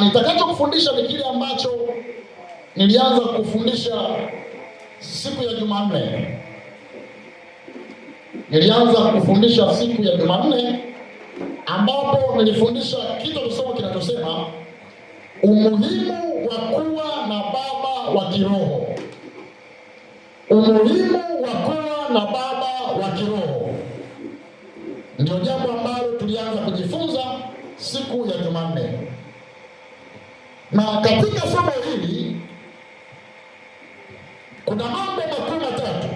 Nitakacho kufundisha ni kile ambacho nilianza kufundisha siku ya Jumanne. Nilianza kufundisha siku ya Jumanne ambapo nilifundisha kitu tusoma kinachosema umuhimu wa kuwa na baba wa kiroho. Umuhimu wa kuwa na baba wa kiroho ndio jambo ambalo tulianza kujifunza siku ya Jumanne. Na katika somo hili kuna mambo makuu matatu.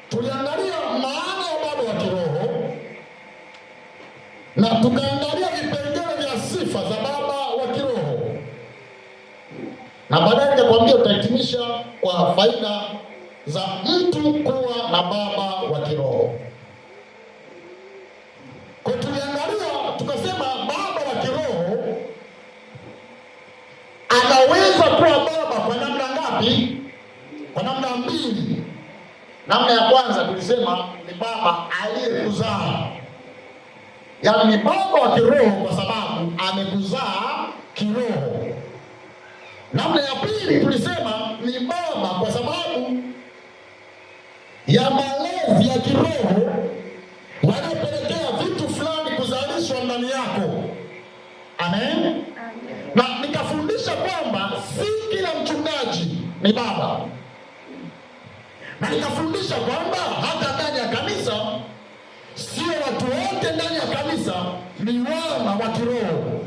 Tuliangalia maana ya baba wa kiroho na tukaangalia vipengele vya sifa za baba wa kiroho, na baadaye nikakwambia utahitimisha kwa faida za mtu kuwa na baba wa kiroho. Kwa tuliangalia tukasema baba wa kiroho anaweza kuwa baba kwa namna ngapi? Kwa namna mbili. Namna ya kwanza tulisema ni baba aliyekuzaa, yaani ni baba wa kiroho kwa sababu amekuzaa kiroho. Namna ya pili tulisema ni baba kwa sababu ya malezi ya kiroho yanayopelekea vitu fulani kuzalishwa ndani yako. Amen. Na nikafundisha kwamba si kila mchungaji ni baba, na nikafundisha kwamba hata ndani ya kanisa sio watu wote ndani ya kanisa ni wana wa kiroho.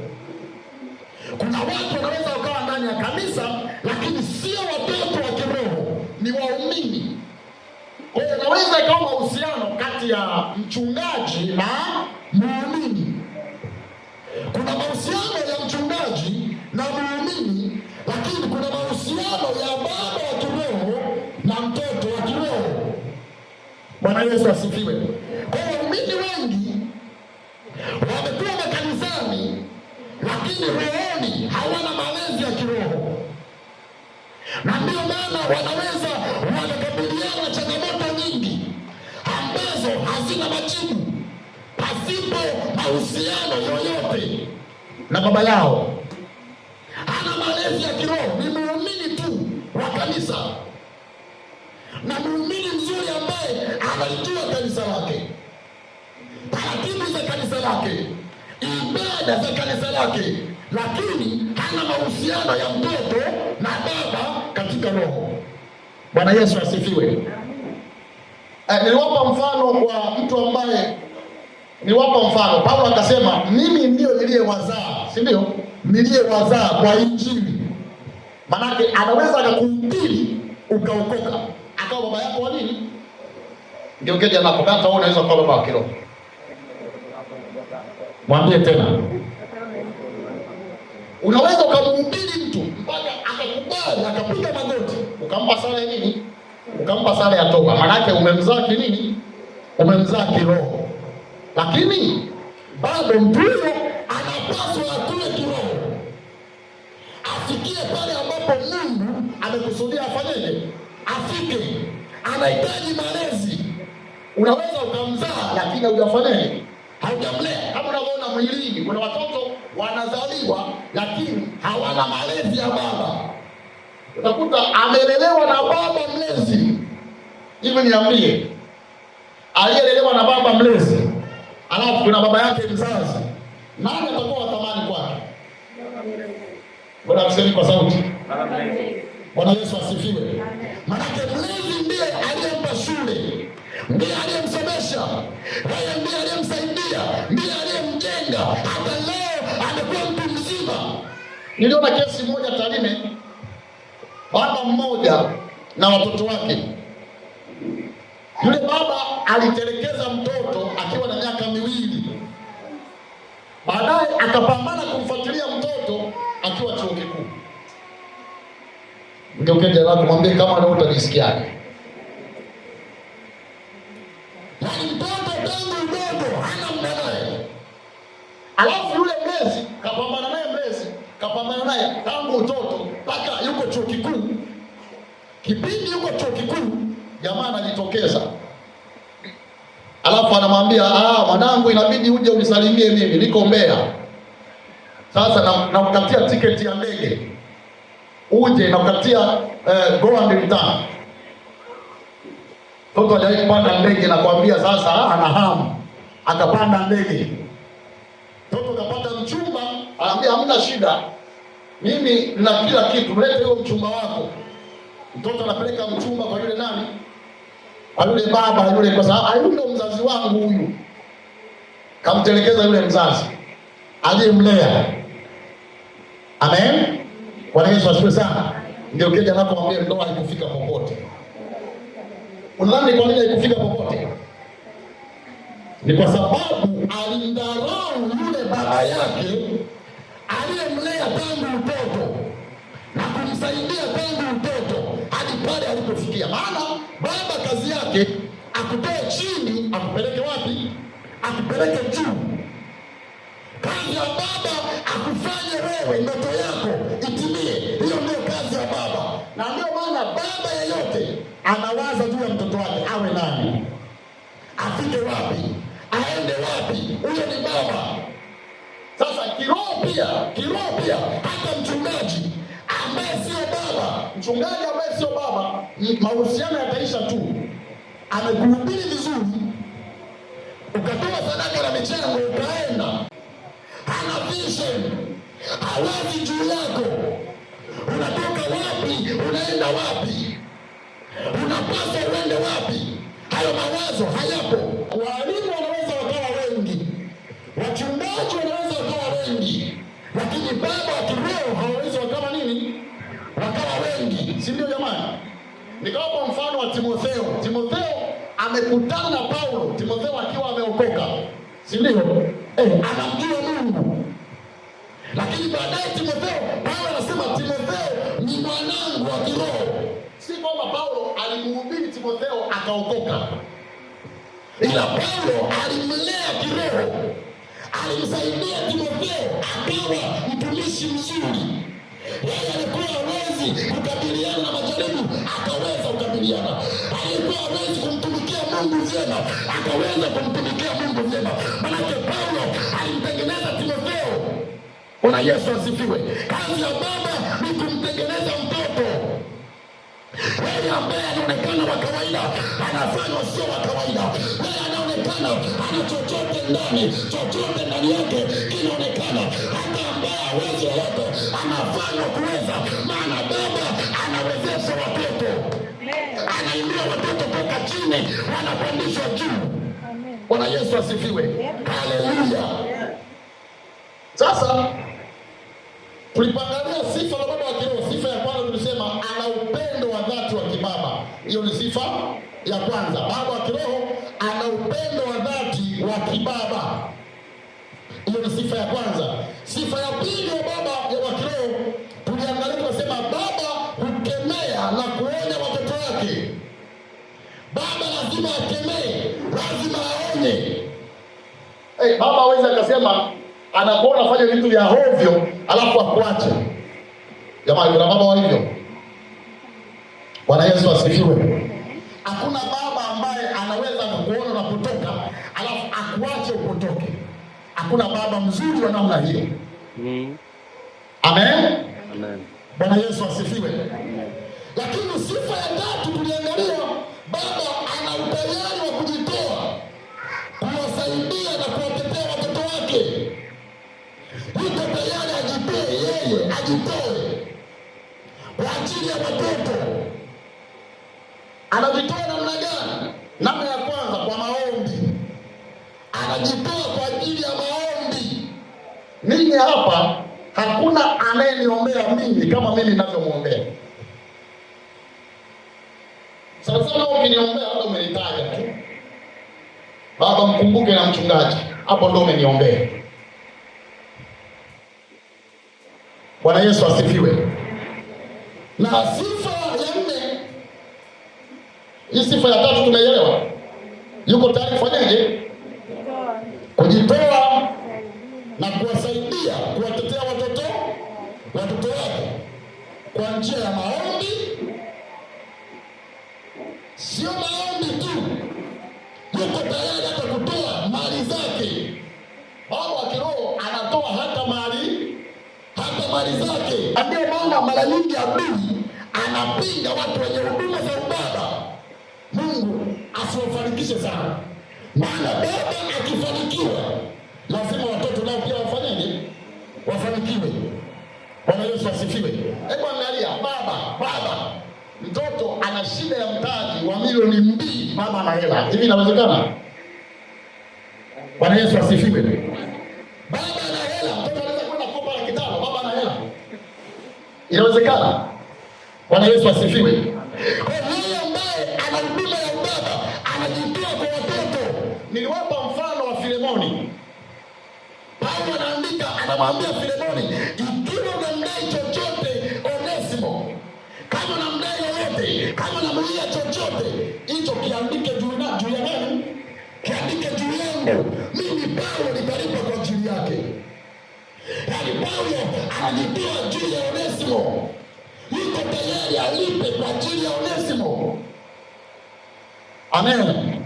Kuna watu wanaweza wakawa ndani ya kanisa lakini sio watoto wa kiroho, ni waumini. Kwa hiyo inaweza ikawa mahusiano kati ya mchungaji na muumini. Kuna mahusiano ya mchungaji na muumini, lakini kuna mahusiano ya baba wa kiroho na mtoto wa kiroho. Bwana Yesu asifiwe. Kwa hiyo waumini wengi wamekuwa makanisani lakini rohoni hawana malezi ya kiroho, na ndio maana wanaweza wakakabiliana na changamoto nyingi ambazo hazina majibu pasipo mahusiano yoyote na baba yao. Hana malezi ya kiroho, ni muumini tu wa kanisa, na muumini mzuri ambaye analijua kanisa lake, taratibu za kanisa lake, ibada za kanisa lake, lakini hana mahusiano ya mtoto na baba katika roho. Bwana Yesu asifiwe. Niliwapa mfano kwa mtu ambaye Paulo akasema mimi ndio niliyewazaa, si ndio? Niliyewazaa kwa Injili. Manake anaweza akakuhubiri ukaokoka, akawa baba yako wa nini? Ndio keja nako hata wewe unaweza kuwa baba wa kiroho. Mwambie tena. Unaweza ukamhubiri mtu mpaka akakubali, akapiga magoti, ukampa sala ya nini? Ukampa sala ya toba. Manake umemzaa kinini? Umemzaa kiroho. Lakini bado mtu huyo anapaswa akue kiroho, afikie pale ambapo Mungu amekusudia afanyeje? Afike. Anahitaji malezi. Unaweza ukamzaa lakini hujafanyaje? Haujamlea. Kama unavyoona mwilini kuna watoto wanazaliwa lakini hawana malezi ya baba. Utakuta amelelewa na baba mlezi. Hivi niambie, aliyelelewa na baba mlezi alafu kuna baba yake mzazi, nani atakuwa wa thamani kwake? Bwana msemi kwa sauti. Bwana Yesu asifiwe. Manake mlezi ndiye aliyempa shule, ndiye aliyemsomesha, yeye ndiye aliyemsaidia, ndiye aliyemjenga, hata leo amekuwa mtu mzima. Niliona kesi moja Tarime, baba mmoja na watoto wake. Yule baba alitelekeza mtoto akiwa na miaka 2. Baadaye akapambana kumfuatilia mtoto akiwa chuo kikuu. Ndio keja lako mwambie kama leo utajisikiaje. Yaani mtoto tangu mdogo hana muda naye. Alafu yule mlezi kapambana naye tangu utoto mpaka yuko chuo kikuu. Kipindi yuko chuo kikuu, jamaa anajitokeza. Alafu anamwambia, mwanangu inabidi uje unisalimie mimi, niko Mbeya. Sasa na kukatia tiketi ya ndege uje, na kukatia go and return. Mtoto hajawahi kupanda ndege, na kuambia sasa ana hamu akapanda ndege. Mtoto kapata mchumba, anambia hamna shida, mimi nina kila kitu, mlete huyo mchumba wako. Mtoto anapeleka mchumba kwa yule nani? Kwa yule baba yule, kwa sababu yule mzazi wangu huyu. Kamtelekeza yule mzazi aliyemlea. Amen. Bwana Yesu asifiwe sana. Ndio kile anapoambia ndoa haikufika popote. Unadhani kwa nini haikufika popote? Ni kwa sababu alimdharau yule baba yake aliyemlea tangu utoto na kumsaidia tangu utoto hadi pale alipofikia. Maana baba kazi yake akutoe chini akupeleke wapi? Akupeleke juu. Kazi ya baba akufanye wewe ndoto yako itimie. Hiyo ndio kazi ya baba. Na ndio maana baba yeyote anawaza juu ya mtoto wake awe nani, afike wapi, aende wapi. Huyo ni baba. Sasa kiroho pia hata mchungaji ambaye sio baba, mchungaji ambaye sio baba, mahusiano yataisha tu. Amekuhubiri vizuri, ukatoa sadaka na michango, ukaenda, hana vision, hawazi juu yako. Unatoka wapi, unaenda wapi, unapaswa uende wapi, hayo mawazo hayapo. Walimu wanaweza wakawa wengi, wachungaji wanaweza wakawa wengi, lakini baba wa kiroho hawawezi wakawa nini? Wakawa wengi, si ndio jamani? Nikawapa mfano wa Timotheo. Timotheo amekutana na Paulo, Timotheo akiwa ameokoka, si ndio? Anamjua Mungu. Lakini baadaye Timotheo, Paulo anasema Timotheo ni mwanangu wa kiroho. Si kwamba Paulo alimhubiri Timotheo akaokoka, ila Paulo alimlea kiroho, alimsaidia Timotheo akawa mtumishi mzuri. Yeye alikuwa hawezi kukabiliana na majaribu, akaweza kukabiliana. Alikuwa hawezi kumtumikia Mungu vyema, akaweza kumtumikia Mungu vyema. Manake Paulo alimtengeneza Timotheo. Bwana Yesu asifiwe. Kazi ya baba ni kumtengeneza mtoto. Wewe ambaye anaonekana wa kawaida, anafanywa sio wa kawaida. Wewe anaonekana ana chochote ndani yake kinaonekana. Hata ambaye hawezi yote anafanywa kuweza, maana baba anawezesha watoto. Anainua watoto toka chini, wanapandishwa juu. Bwana Yesu asifiwe. Haleluya. Sasa tulipangalia sifa za baba wa kiroho. Sifa ya kwanza tulisema ana upendo wa dhati wa kibaba. Hiyo ni sifa ya kwanza. Baba wa kiroho ana upendo wa dhati wa kibaba. Hiyo ni sifa ya kwanza. Sifa ya pili ya baba wa kiroho tuliangalia, tunasema baba hukemea na kuonya watoto wake. Baba lazima akemee, lazima aonye. Baba hawezi akasema anakuona fanya vitu vya hovyo alafu akuache. Jamani, kuna baba wa hivyo? Bwana Yesu asifiwe. Hakuna baba ambaye anaweza kukuona na kutoka alafu akuache upotoke. Hakuna baba mzuri wa namna hiyo. Amen. Amen. Bwana Yesu asifiwe. Lakini sifa ya tatu tuliangalia, baba ana utayari wa kujitoa kuwasaidia na kuwatetea watoto wake. Yuko tayari ajitoe kwa ajili ya watoto. Anajitoa namna gani? Namna ya kwanza, kwa maombi. Anajitoa kwa ajili ya maombi. Mimi hapa hakuna anayeniombea mimi kama mimi ninavyomwombea. Sasa ukiniombea hapo umenitaja tu. Baba mkumbuke na mchungaji, hapo ndio umeniombea. Bwana Yesu asifiwe. Na sifa ya nne, hii sifa ya tatu tumeelewa. Yuko tayari kufanyaje? Kujitoa na kuwasaidia, kuwatetea watoto wake kwa njia ya maombi. Sio maombi tu, yuko tayari hata kutoa mali zake. Baba wa kiroho anatoa hata mali za mali zake. Ndio maana mara nyingi adui anapinga watu wenye huduma za ubaba, Mungu asiwafanikishe sana. Maana baba akifanikiwa, lazima watoto nao pia wafanyeje? Wafanikiwe. Bwana Yesu asifiwe. Hebu angalia, baba mtoto ana shida ya mtaji wa milioni 2, mama ana hela. Hivi inawezekana? Bwana Yesu asifiwe. Baba ana hela, mtoto anaweza kwenda kukopa laki 5, baba ana hela. Inawezekana? Bwana Yesu asifiwe. Kwa hiyo ambaye ana huduma ya ubaba anajitoa kwa watoto. Niliwapa mfano wa Filemoni. Paulo anaandika, anamwambia Filemoni, ikiwa unamdai chochote Onesimo, kama unamdai yoyote, kama unamlia chochote, hicho kiandike juu ya nani? Kiandike juu yangu. Mimi Paulo nitalipa kwa ajili yake. Yaani Paulo anajitoa juu ya Onesimo. Yuko tayari alipe kwa ajili ya Onesimo. Amen.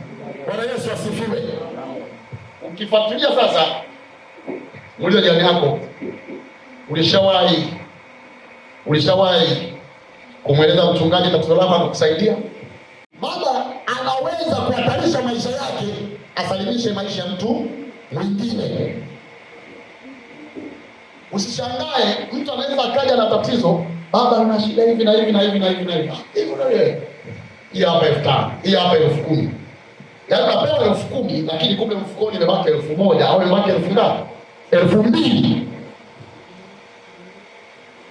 Bwana Yesu asifiwe. Ukifuatilia sasa, muulize jirani yako, ulishawahi kumweleza mchungaji tatizo lako akakusaidia? Baba anaweza kuhatarisha maisha yake asalimishe maisha ya mtu mwingine. Usishangae mtu anaweza akaja na tatizo, baba una shida hivi na hivi na hivi na hivi na hivi. Hii hapa 5,000, hii hapa 10,000. Yaani unapewa 10,000 lakini kumbe mfukoni imebaki 1,000 au imebaki 1,000. 2,000.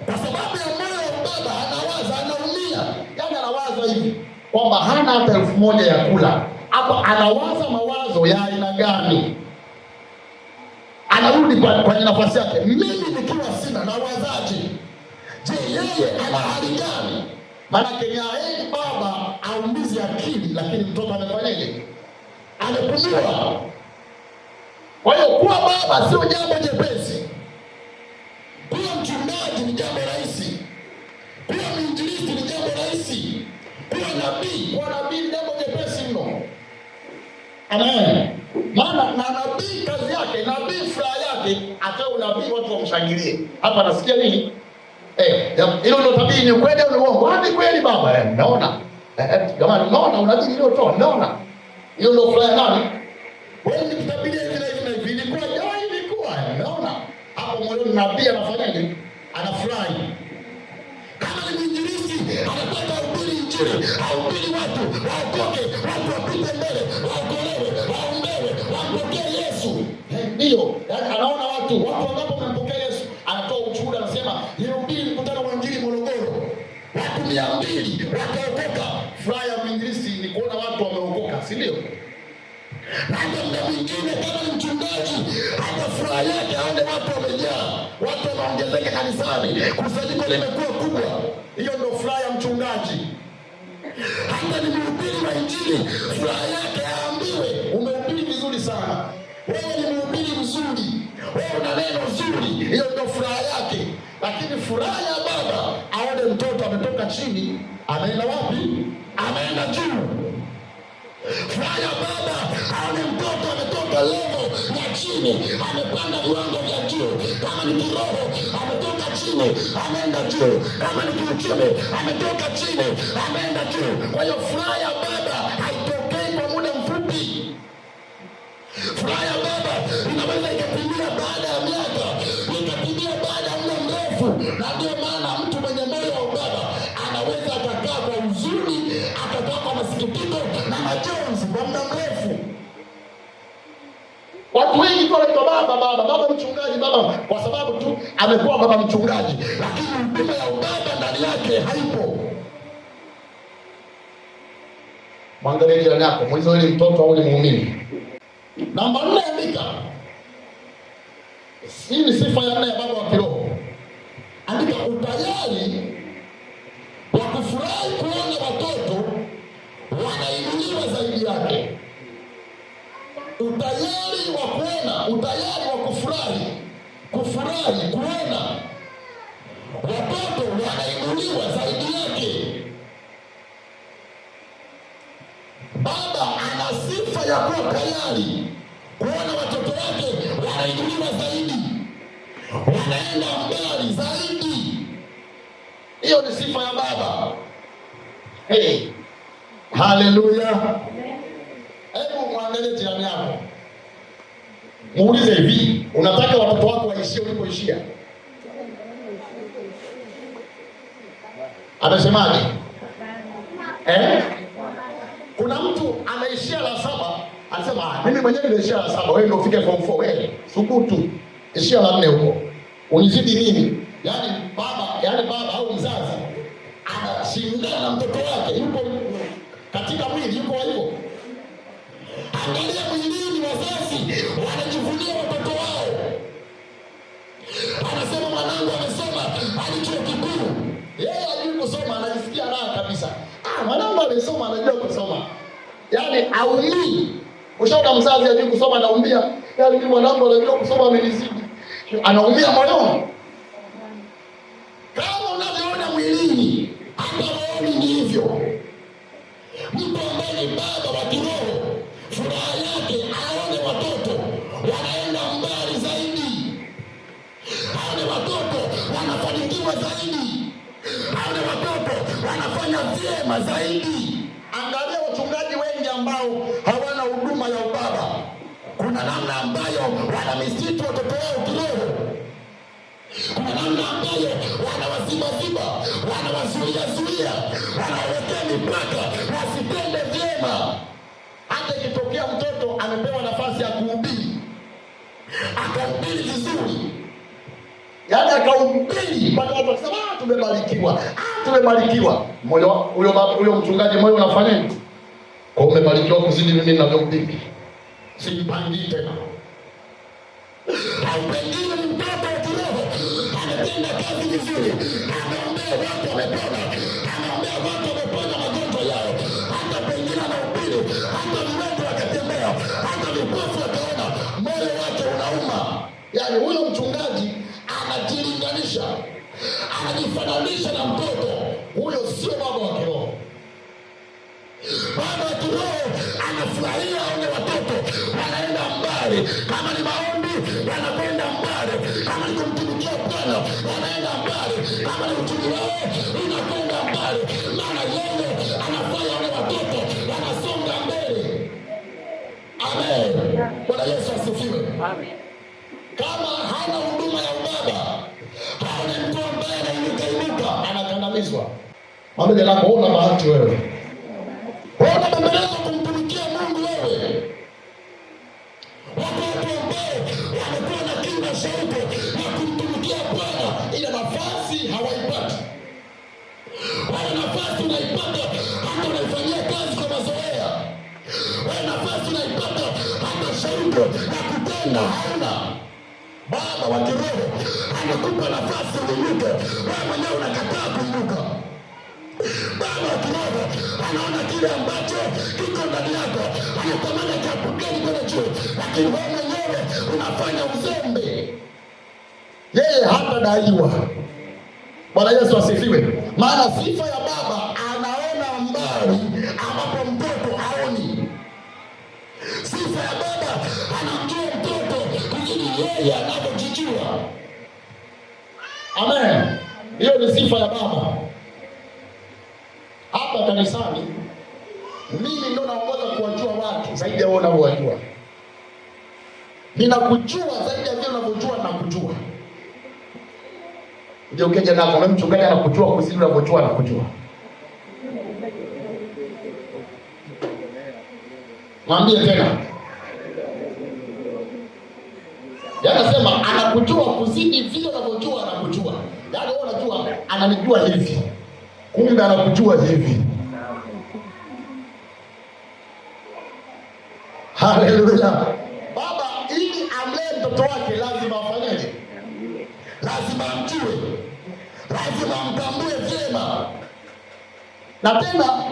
Kwa sababu ya moyo wa baba anawaza, anaumia. Yaani anawaza hivi kwamba hana hata 1,000 ya kula. Hapa anawaza mawazo ya aina gani? Anarudi kwenye nafasi yake. Mimi nikiwa sina nawazaje? Je, yeye ana hali gani? Maana Kenya baba aumizi akili, lakini mtoto amefanyaje? Amepumua. Kwa hiyo kuwa baba sio jambo jepesi. Kuwa mchungaji ni jambo rahisi. Kuwa mwinjilisti ni jambo rahisi. Kuwa nabii ni jambo jepesi mno. Amen. Maana na nabii kazi yake, nabii furaha yake, hata unabii watu wamshangilie. Hapa nasikia nini? Hilo ndio tabii, ni kweli au ni uongo? Ni kweli baba. Naona. Jamani, unaona unabii niliotoa, naona. Hilo ndio furaha nani? Wewe nikitabiria hivi na hivi na hivi, ilikuwa jai, ilikuwa. Naona. Hapo moyoni nabii anafanyaje? Anafurahi. Kama ni mwinjilisti, anataka kuhubiri injili, ahubiri watu, waokoke, watu wapite mbele, waokolewe, waombewe, wampokee Yesu. Ndio, anaona watu wangapo wamempokea Yesu, anatoa ushuhuda, anasema, "Nilihubiri mkutano wa injili Morogoro. Watu 200 wakaokoka." Furaha ya mwinjilisti ni kuona watu wameokoka, si ndio? Na muda mwingine kama ni mchungaji, hata furaha yake aone watu wamejaa, watu wanaongezeka kanisani, kusanyiko limekuwa kubwa. Hiyo ndio furaha ya mchungaji. Hata ni mhubiri wa injili, furaha yake aambiwe, umehubiri vizuri sana, wewe ni mhubiri mzuri, wewe una neno zuri. Hiyo ndio furaha yake. Lakini furaha ya baba aone mtoto ametoka chini, ameenda wapi? Ameenda juu. Furaha ya baba aone mtoto ametoka level ya chini, amepanda viwango vya juu. Kama ni kiroho, ametoka chini, ameenda juu. Kama ni kiuchumi, ametoka chini, ameenda juu. Kwa hiyo furaha ya baba haitokei kwa muda mfupi. Furaha ya baba inaweza ikatimia baada ya miaka, ikatimia baada ya muda mrefu. Na ndio maana mtu mwenye moyo wa ubaba anaweza akakaa kwa huzuni, akakaa kwa masikitiko na majonzi kwa muda mrefu. Watu wengi tu wanaitwa baba mchungaji, baba kwa sababu tu amekuwa baba mchungaji, lakini huduma ya ubaba ndani yake haipo. Mwangalie jirani yako, muulize wewe ni mtoto au ni muumini? Namba 4, andika. Hii ni sifa ya 4 ya baba wa kiroho. Andika utayari wa kufurahi kuona watoto wanainuliwa zaidi yake. Utayari wa kuona, utayari wa kufurahi kuona watoto wanainuliwa zaidi yake. Baba ana sifa ya kuwa tayari kuona watoto wake wanainuliwa zaidi, wanaenda mbali zaidi. Hiyo ni sifa ya baba. Hey, haleluya. Hebu muangalie jirani yako, muulize hivi, unataka watoto wako waishie ulipoishia? Anasemaje? Kuna mtu anaishia la 7, anasema mimi mwenyewe nimeishia la 7, wewe ndio ufike form 4. Wewe subutu, ishia la 4 huko. Unizidi nini? Yaani baba au mzazi anashindana na mtoto wake, yuko katika mwili, yuko hivyo. Angalia mwilini, wazazi wanajivunia watoto wao. Anasema mwanangu amesoma hadi chuo kikuu. Yeye hajui kusoma, anajisikia raha kabisa. Mwanangu amesoma, anajua kusoma. Yaani aumii. Ushaona mzazi hajui kusoma anaumia. Yaani mwanangu anajua kusoma amenizidi. Anaumia moyoni. Kama unavyoona mwilini, hata rohoni ni hivyo. Mtu ambaye ni baba wa kiroho, furaha yake aone watoto wanaenda mbali zaidi, aone watoto wanafanikiwa zaidi, aone watoto wanafanya vyema zaidi. Angalia wachungaji wengi ambao hawana huduma ya ubaba, kuna namna ambayo wanamisitu watoto wao kiroho, kuna namna ambayo wanawaziba, wanawazuia, wanawekea mipaka wasitende vyema. Hata ikitokea mtoto amepewa nafasi ya kuhubiri, akahubiri vizuri, yaani akahubiri mpaka watu wakisema tumebarikiwa. Huyo mchungaji moyo unafanya nini? Kwa umebarikiwa kuzidi mimi ninavyohubiri, sijipangii tena. Au pengine ni mtoto wa kiroho, anatenda kazi vizuri, anaombea watu wamepona, anaombea watu wamepona magonjwa yao, hata pengine anahubiri, hata viwete wakatembea, hata vipofu wakaona, moyo wake unauma. Yaani huyo mchungaji anajilinganisha, anajifananisha na mtoto. Huyo sio baba wa kiroho. Baba wa kiroho anafurahia aone watoto wanaenda mbali. Kama ni maombi, wanakwenda mbali. Kama ni kumtumikia Bwana, wanaenda mbali. Kama ni uchumi wao, unakwenda mbali. Maana yeye anafanya wale watoto wanasonga mbele. Amen. Bwana Yesu asifiwe. Amen. Kama hana huduma ya ubaba, haone mtu ambaye anainuka anakandamizwa. Mwambie lako, una bahati wewe. Unabembelezwa kumtumikia Mungu wewe. Watu ambao wamekuwa na kiu na shauku ya kumtumikia Bwana, ile nafasi hawaipati. Wale nafasi unaipata hata unaifanyia kazi kwa mazoea. Wale nafasi unaipata hata shauku ya kutenda hauna. Baba wa kiroho anakupa nafasi uinuke, wewe mwenyewe unakataa kuinuka. Baba wa kiroho anaona kile ambacho kiko ndani yako, anatamani kapokee kwenda juu, lakini wewe mwenyewe unafanya uzembe. Yeye hatadaiwa. Bwana Yesu asifiwe. Maana sifa ya baba, anaona mbali ambapo mtoto haoni. Sifa ya baba, anamjua mtoto kuzidi yeye anavyojijua. Amen. Hiyo ni sifa ya baba. Hapa kanisani mimi ndo naongoza kuwajua watu zaidi ya wewe unavyowajua. Ninakujua zaidi ya vile unavyojua na kujua. Ndio ukeje na kwa mchungaji anakujua kuzidi unavyojua na kujua. Mwambie tena. Yanasema anakujua kuzidi vile unavyojua na kujua. Yaani wewe unajua ananijua hivi, kumbe anakujua hivi. Haleluya. Baba ili amlee mtoto wake lazima afanyeje? Lazima amjue, lazima amtambue vyema. Na tena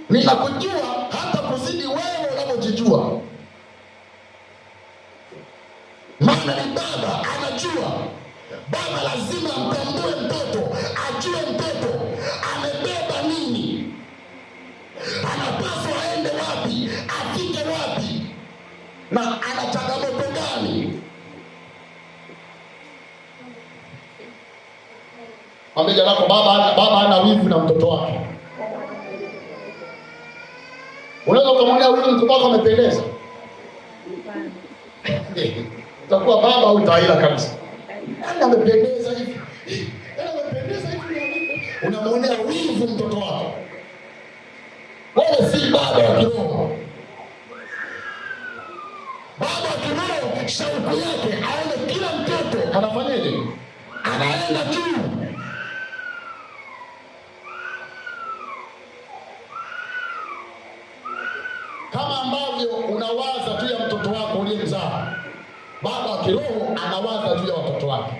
ninakujua hata kuzidi wewe unavyojijua. Maana ni baba anajua. Baba lazima amtambue mtoto, ajue mtoto amebeba nini, anapaswa aende wapi, afike wapi, na ana changamoto gani. Mwambie lako baba ana wivu na mtoto wake. Unaweza kumwona wivu mtoto wako amependeza? Utakuwa baba au utaila kabisa. Ana amependeza hivi. Amependeza hivi. Unamwonea wivu mtoto wako. Wewe si baba wa kiroho. Baba wa kiroho shauku yake aone kila mtoto anafanyaje? Anaenda juu. Kama ambavyo unawaza juu ya mtoto wako uliyemzaa, baba wa kiroho anawaza juu ya watoto wake.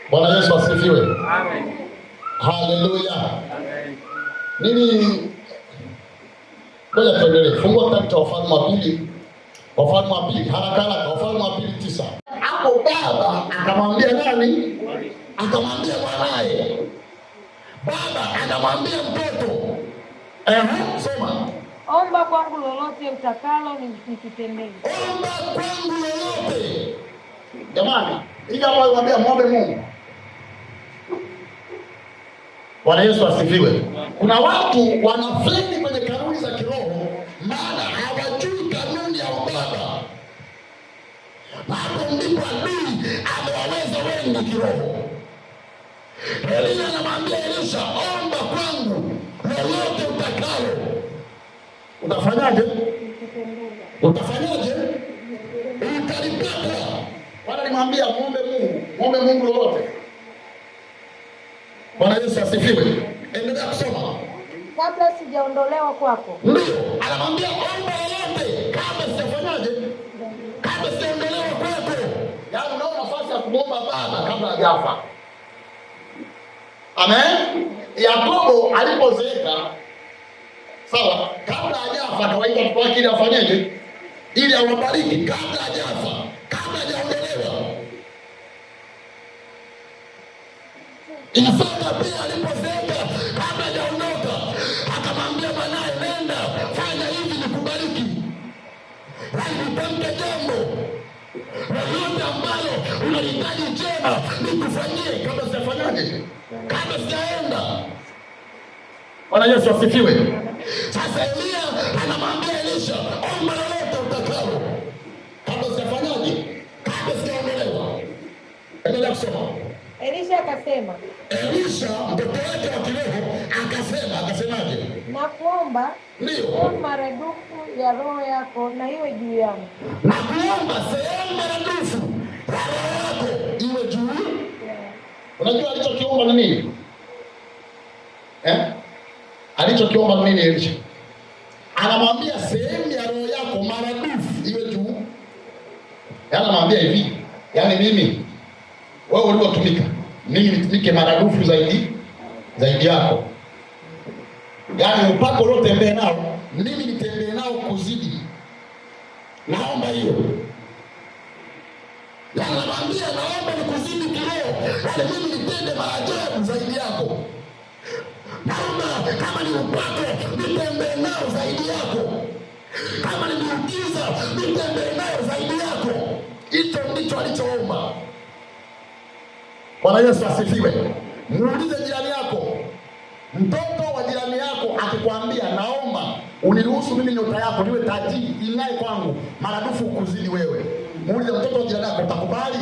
Bwana Yesu asifiwe. Amen. Haleluya. Amen. Nini? Ngoja tuendelee. Fungua kitabu cha Wafalme wa Pili. Wafalme wa Pili, haraka, Wafalme wa Pili 9. Hapo baba akamwambia nani? Akamwambia mwanae. Baba akamwambia mtoto. Soma. Omba kwangu lolote utakalo nikutendee. Omba kwangu lolote. Jamani, hii hapo anamwambia muombe Mungu. Bwana Yesu asifiwe. Kuna watu wanafeli kwenye kanuni za kiroho maana hawajui kanuni ya ubaba. Hapo ndipo adui amewaweza wengi kiroho. Elia anamwambia Elisha, omba kwangu lolote utakalo. Utafanyaje? Utafanyaje? Utalipata. Bwana alimwambia muombe Mungu lolote. Bwana Yesu asifiwe. Endelea kusoma. Kabla sijaondolewa kwako. Ndio, anamwambia omba lolote kabla sijafanyaje? Kabla sijaondolewa kwako. Yaani unao nafasi ya kumwomba baba kabla hajafa. Amen. Yakobo alipozeeka, sawa, kabla hajafa akawaita watu wake ili afanyeje? Ili awabariki kabla hajafa, kabla hajaondolewa. Isaka pia alipozeeka kabla hajaondoka, akamwambia mwanae, nenda fanya hivi nikubariki. Lakini tamke jambo lolote ambalo unahitaji jema nikufanyie kabla sijafanyaje? Kabla sijaenda. Bwana Yesu asifiwe. Sasa Elia anamwambia Elisha, omba lolote utakalo kabla sijafanyaje? Kabla sijaondolewa. Endelea kusoma. Elisha akasema. Elisha mtoto wake wa kiroho akasemaje? Nakuomba ndio maradufu ya roho yako na iwe juu yangu. Nakuomba sehemu maradufu ya roho yako iwe juu. Unajua alichokiomba ni nini? Alichokiomba ni nini Elisha? Anamwambia sehemu ya roho yako maradufu iwe juu. Anamwambia hivi, yaani mimi wewe uliotumika, mimi nitumike maradufu zaidi yako. Yaani upako uliotembea nao, mimi nitembee nao kuzidi. Naomba hiyo. Anamwambia naomba nikuzidi kiroho, yaani mimi nitende maajabu zaidi yako. Naomba kama ni upako nitembee nao zaidi yako. Kama ni miujiza nitembee nao zaidi yako. Hicho ndicho alichoomba. Bwana Yesu asifiwe. Muulize jirani yako, mtoto wa jirani yako akikwambia naomba uniruhusu mimi nyota yako niwe tajiri ing'ae kwangu maradufu kuzidi wewe. Muulize mtoto wa jirani yako, utakubali?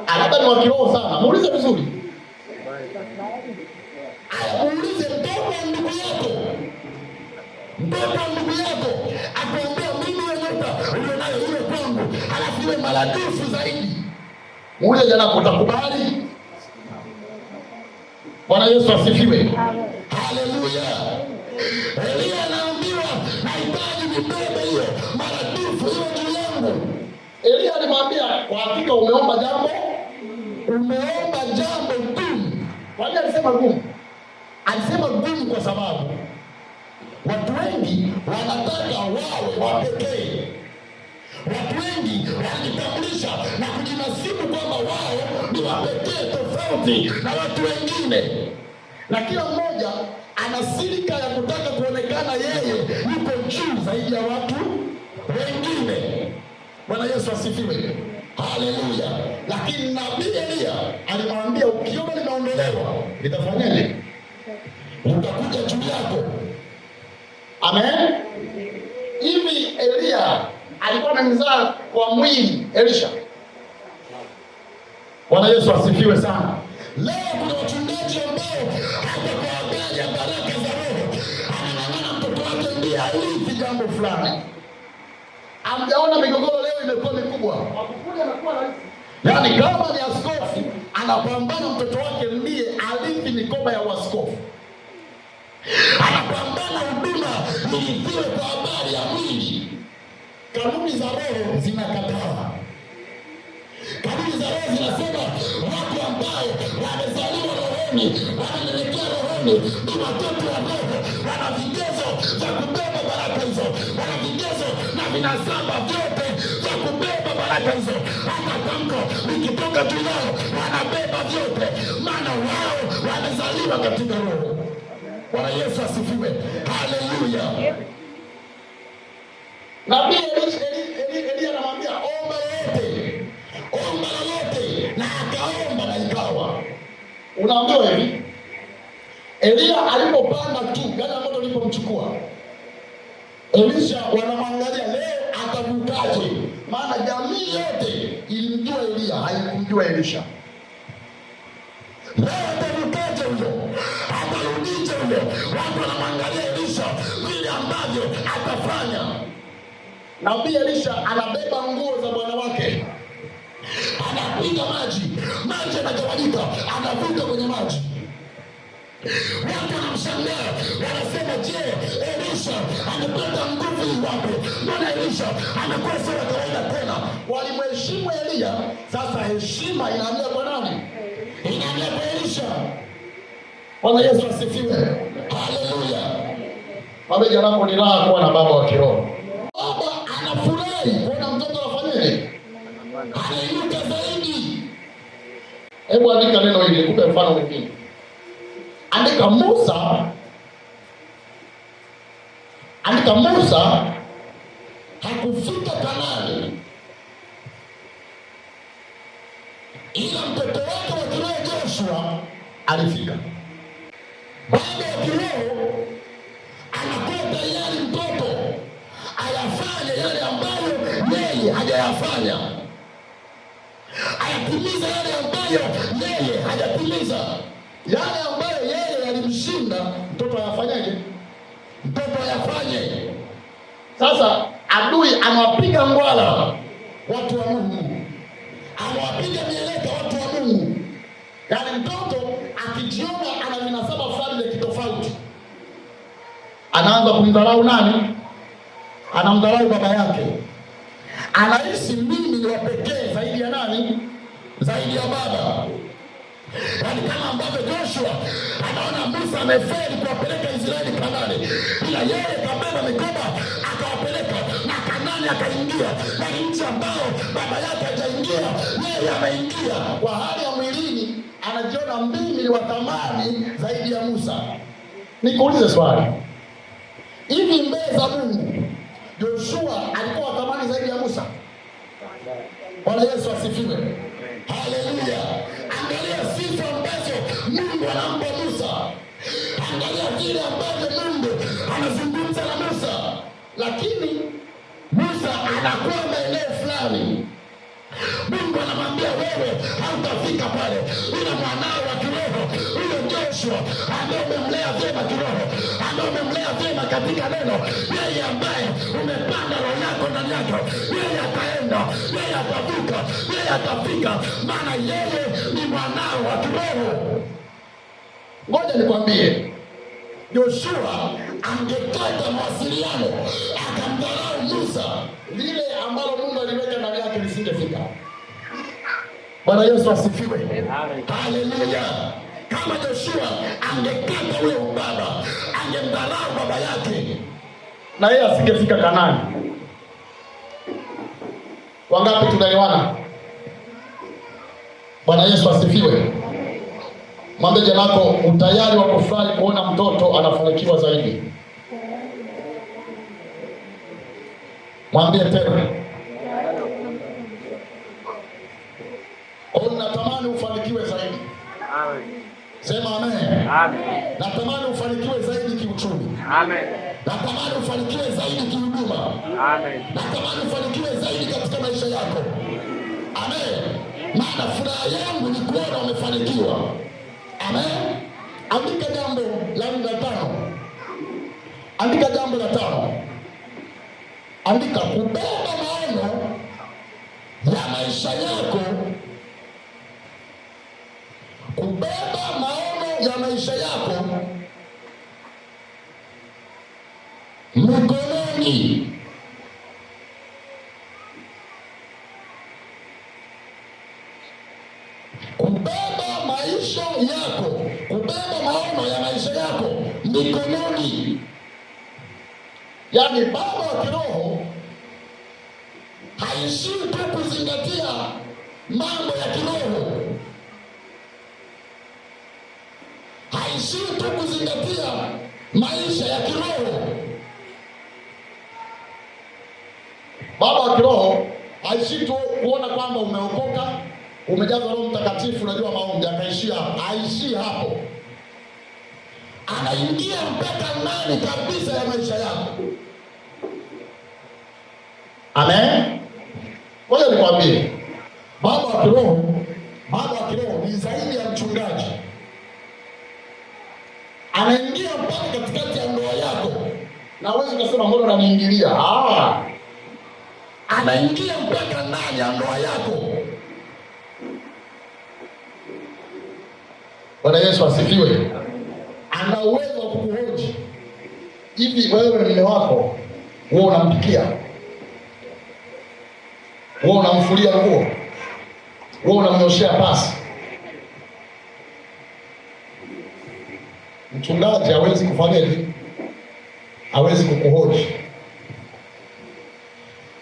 Labda ni wa kiroho sana. Muulize vizuri. Muulize mtoto wa ndugu yako. Mtoto wa ndugu yako akwambia mimi nyota ulionayo iwe kwangu halafu iwe maradufu zaidi. Muulize jirani yako, utakubali? Bwana Yesu asifiwe. Haleluya. Elia anaambiwa nahitaji nibebe hiyo maradufu hiyo juu yangu. Elia alimwambia kwa hakika umeomba jambo gumu. Kwa nini alisema gumu? Alisema gumu kwa sababu watu wengi wanataka wawe wa pekee. Watu wengi wanajitambulisha na kujinasibu kwamba wao ni wa pekee tofauti na watu wengine. Na kila mmoja ana silika ya kutaka kuonekana yeye yuko juu zaidi ya watu wengine. Yesu asifiwe. Haleluya. Lakini nabii Elia alimwambia ukiona limeondolewa litafanyaje? Utakuja juu yako. Amen. Hivi Elia alikuwa anamzaa kwa mwili Elisha? Bwana Yesu asifiwe sana. Leo kuna wachungaji ambao hata kwa habari ya baraka za Roho anang'ang'ana mtoto wake ndiye alithi jambo fulani. Amjaona migogoro leo imekuwa mikubwa. Wakukuja anakuwa rais. Yaani kama ni askofu anapambana mtoto wake ndiye alithi mikoba ya uaskofu. Anapambana huduma ilithiwe kwa habari ya mwili. Kanuni za Roho zinakataa. Kanuni za Roho zinasema watu ambao wamezaliwa rohoni, wanaelekea rohoni, ni watoto wa Roho, wana vigezo vya kubeba baraka hizo, wana vigezo na vinasaba vyote vya kubeba baraka hizo. Hata tamko likitoka juu yao wanabeba vyote, maana wao wamezaliwa katika Roho. Bwana Yesu asifiwe. Haleluya. Nabii Elia anamwambia omba lolote, na akaomba na ikawa. Unaambiwa hivi, Elia alipopanda tu gari moto lilipomchukua Elisha, wanamwangalia leo atavukaje, maana jamii yote ilimjua Elia, haikumjua Elisha. Leo atavukaje huyo, atarudije huyo? Watu wanamwangalia Elisha vile ambavyo atafanya. Nabii Elisha anabeba nguo za bwana wake, anapiga maji yanagawanyika, anavuka kwenye maji. Watu wanamshangaa, wanasema je, Elisha amepata nguvu hii wapi? Mbona Elisha amekuwa sio wa kawaida tena? Walimheshimu Elia, sasa heshima inahamia kwa nani? Inahamia kwa Elisha. Bwana Yesu asifiwe. Haleluya. Pamoja nako ni raha kuwa na baba wa kiroho. Baba anafurahi kuona mtoto afanyaje? Anainuka zaidi. Hebu andika neno hili, nikupe mfano mwingine. Andika Musa hakufika Kanaani, ila mtoto wake wa kiroho Joshua alifika. Baba wa kiroho anakuwa tayari mtoto ayafanye yale ambayo yeye hajayafanya, ayatimiza yale ambayo yeye hajatimiza. Yale ambayo yeye yalimshinda mtoto ayafanyaje? Mtoto ayafanye. Sasa adui anawapiga ngwala watu wa Mungu, anawapiga mieleka watu wa Mungu. Yaani mtoto akijiona ana vinasaba fulani vya kitofauti, anaanza kumdharau nani? Anamdharau baba yake. Anahisi mimi ni wa pekee zaidi ya nani? Zaidi ya baba. Yaani kama ambavyo Joshua anaona Musa amefeli kuwapeleka Israeli Kanaani, ila yeye kabeba mikoba akawapeleka na Kanaani akaingia, na nchi ambao baba yake hajaingia yeye ameingia. Kwa hali ya mwilini anajiona mimi ni wa thamani zaidi ya Musa. Nikuulize swali, hivi mbele za Mungu Joshua alikuwa wa thamani zaidi ya Musa? Bwana Yesu asifiwe. Haleluya. Angalia sifa ambazo Mungu anampa Musa, angalia vile ambavyo Mungu anazungumza na Musa. Lakini Musa anakuwa maeneo fulani, Mungu anamwambia wewe hautafika pale. Ila mwanao wa kiroho huyo Joshua ambaye umemlea vyema kiroho, ambaye umemlea vyema katika neno, yeye ambaye umepanda roho yako ndani yake, yeye ataenda, yeye atavuka, yeye atafika, maana yeye ni mwanao wa kiroho. Ngoja nikwambie, Joshua angekata mawasiliano akamdharau Musa, lile ambalo Mungu aliweka ndani yake lisingefika. Bwana Yesu asifiwe. Haleluya. Kama Joshua angekata ule ubaba, angemdharau baba yake, na yeye asingefika Kanaani. Wangapi tunaelewana? Bwana Yesu asifiwe. Mwambie jirani yako utayari wa kufurahi kuona mtoto anafanikiwa zaidi. Mwambie tena. natamani ufanikiwe zaidi. Amen. Sema amen. Amen. Natamani ufanikiwe zaidi kiuchumi. Amen. Natamani ufanikiwe zaidi kihuduma. Amen. Natamani ufanikiwe zaidi katika maisha yako. Amen. Maana furaha yangu ni kuona umefanikiwa. Amen. Andika jambo la 5. Andika jambo la 5. Andika kubeba maono ya maisha yako. Kubeba maono ya maisha yako mikononi. Kubeba maisha yako, kubeba maono ya maisha yako mikononi. Yaani baba wa kiroho haishii tu kuzingatia mambo ya kiroho, haishii tu kuzingatia maisha ya kiroho. Baba wa kiroho haishii tu kuona kwamba umeokoka, umejazwa Roho Mtakatifu, unajua maombi, akaishia hapo. Haishii hapo, anaingia mpaka ndani kabisa ya maisha yako. Amen. Ngoja nikwambie, baba wa kiroho ni zaidi ya mchungaji. Anaingia mpaka katikati ya ndoa yako, na huwezi kusema mbona unaniingilia. Anaingia mpaka ndani ya ndoa yako. Bwana Yesu asifiwe. Ana uwezo wa kukuhoji, hivi wewe mume wako wewe unampikia, wewe unamfulia nguo, wewe unamnyoshea pasi? Mchungaji hawezi kufanya hivi, hawezi kukuhoji.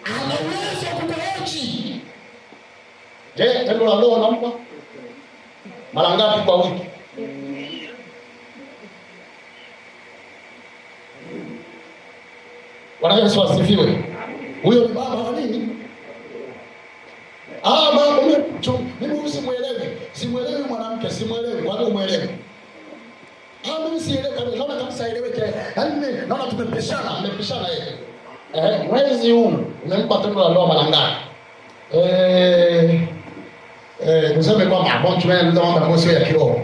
Ana uwezo wa kukuhoji. Je, tendo la ndoa unampa mara ngapi kwa wiki? Bwana Yesu asifiwe. Huyo ni baba wa nini? Baba mimi simuelewi mwanamke, simuelewi. Kwa nini umuelewi? Mimi sielewi, naona kabisa eleweke. Yaani naona mmepishana yeye. Mwezi huu umempa tendo la ndoa mara ngapi? Tuseme kwamba tunaanza mambo sio ya kiroho.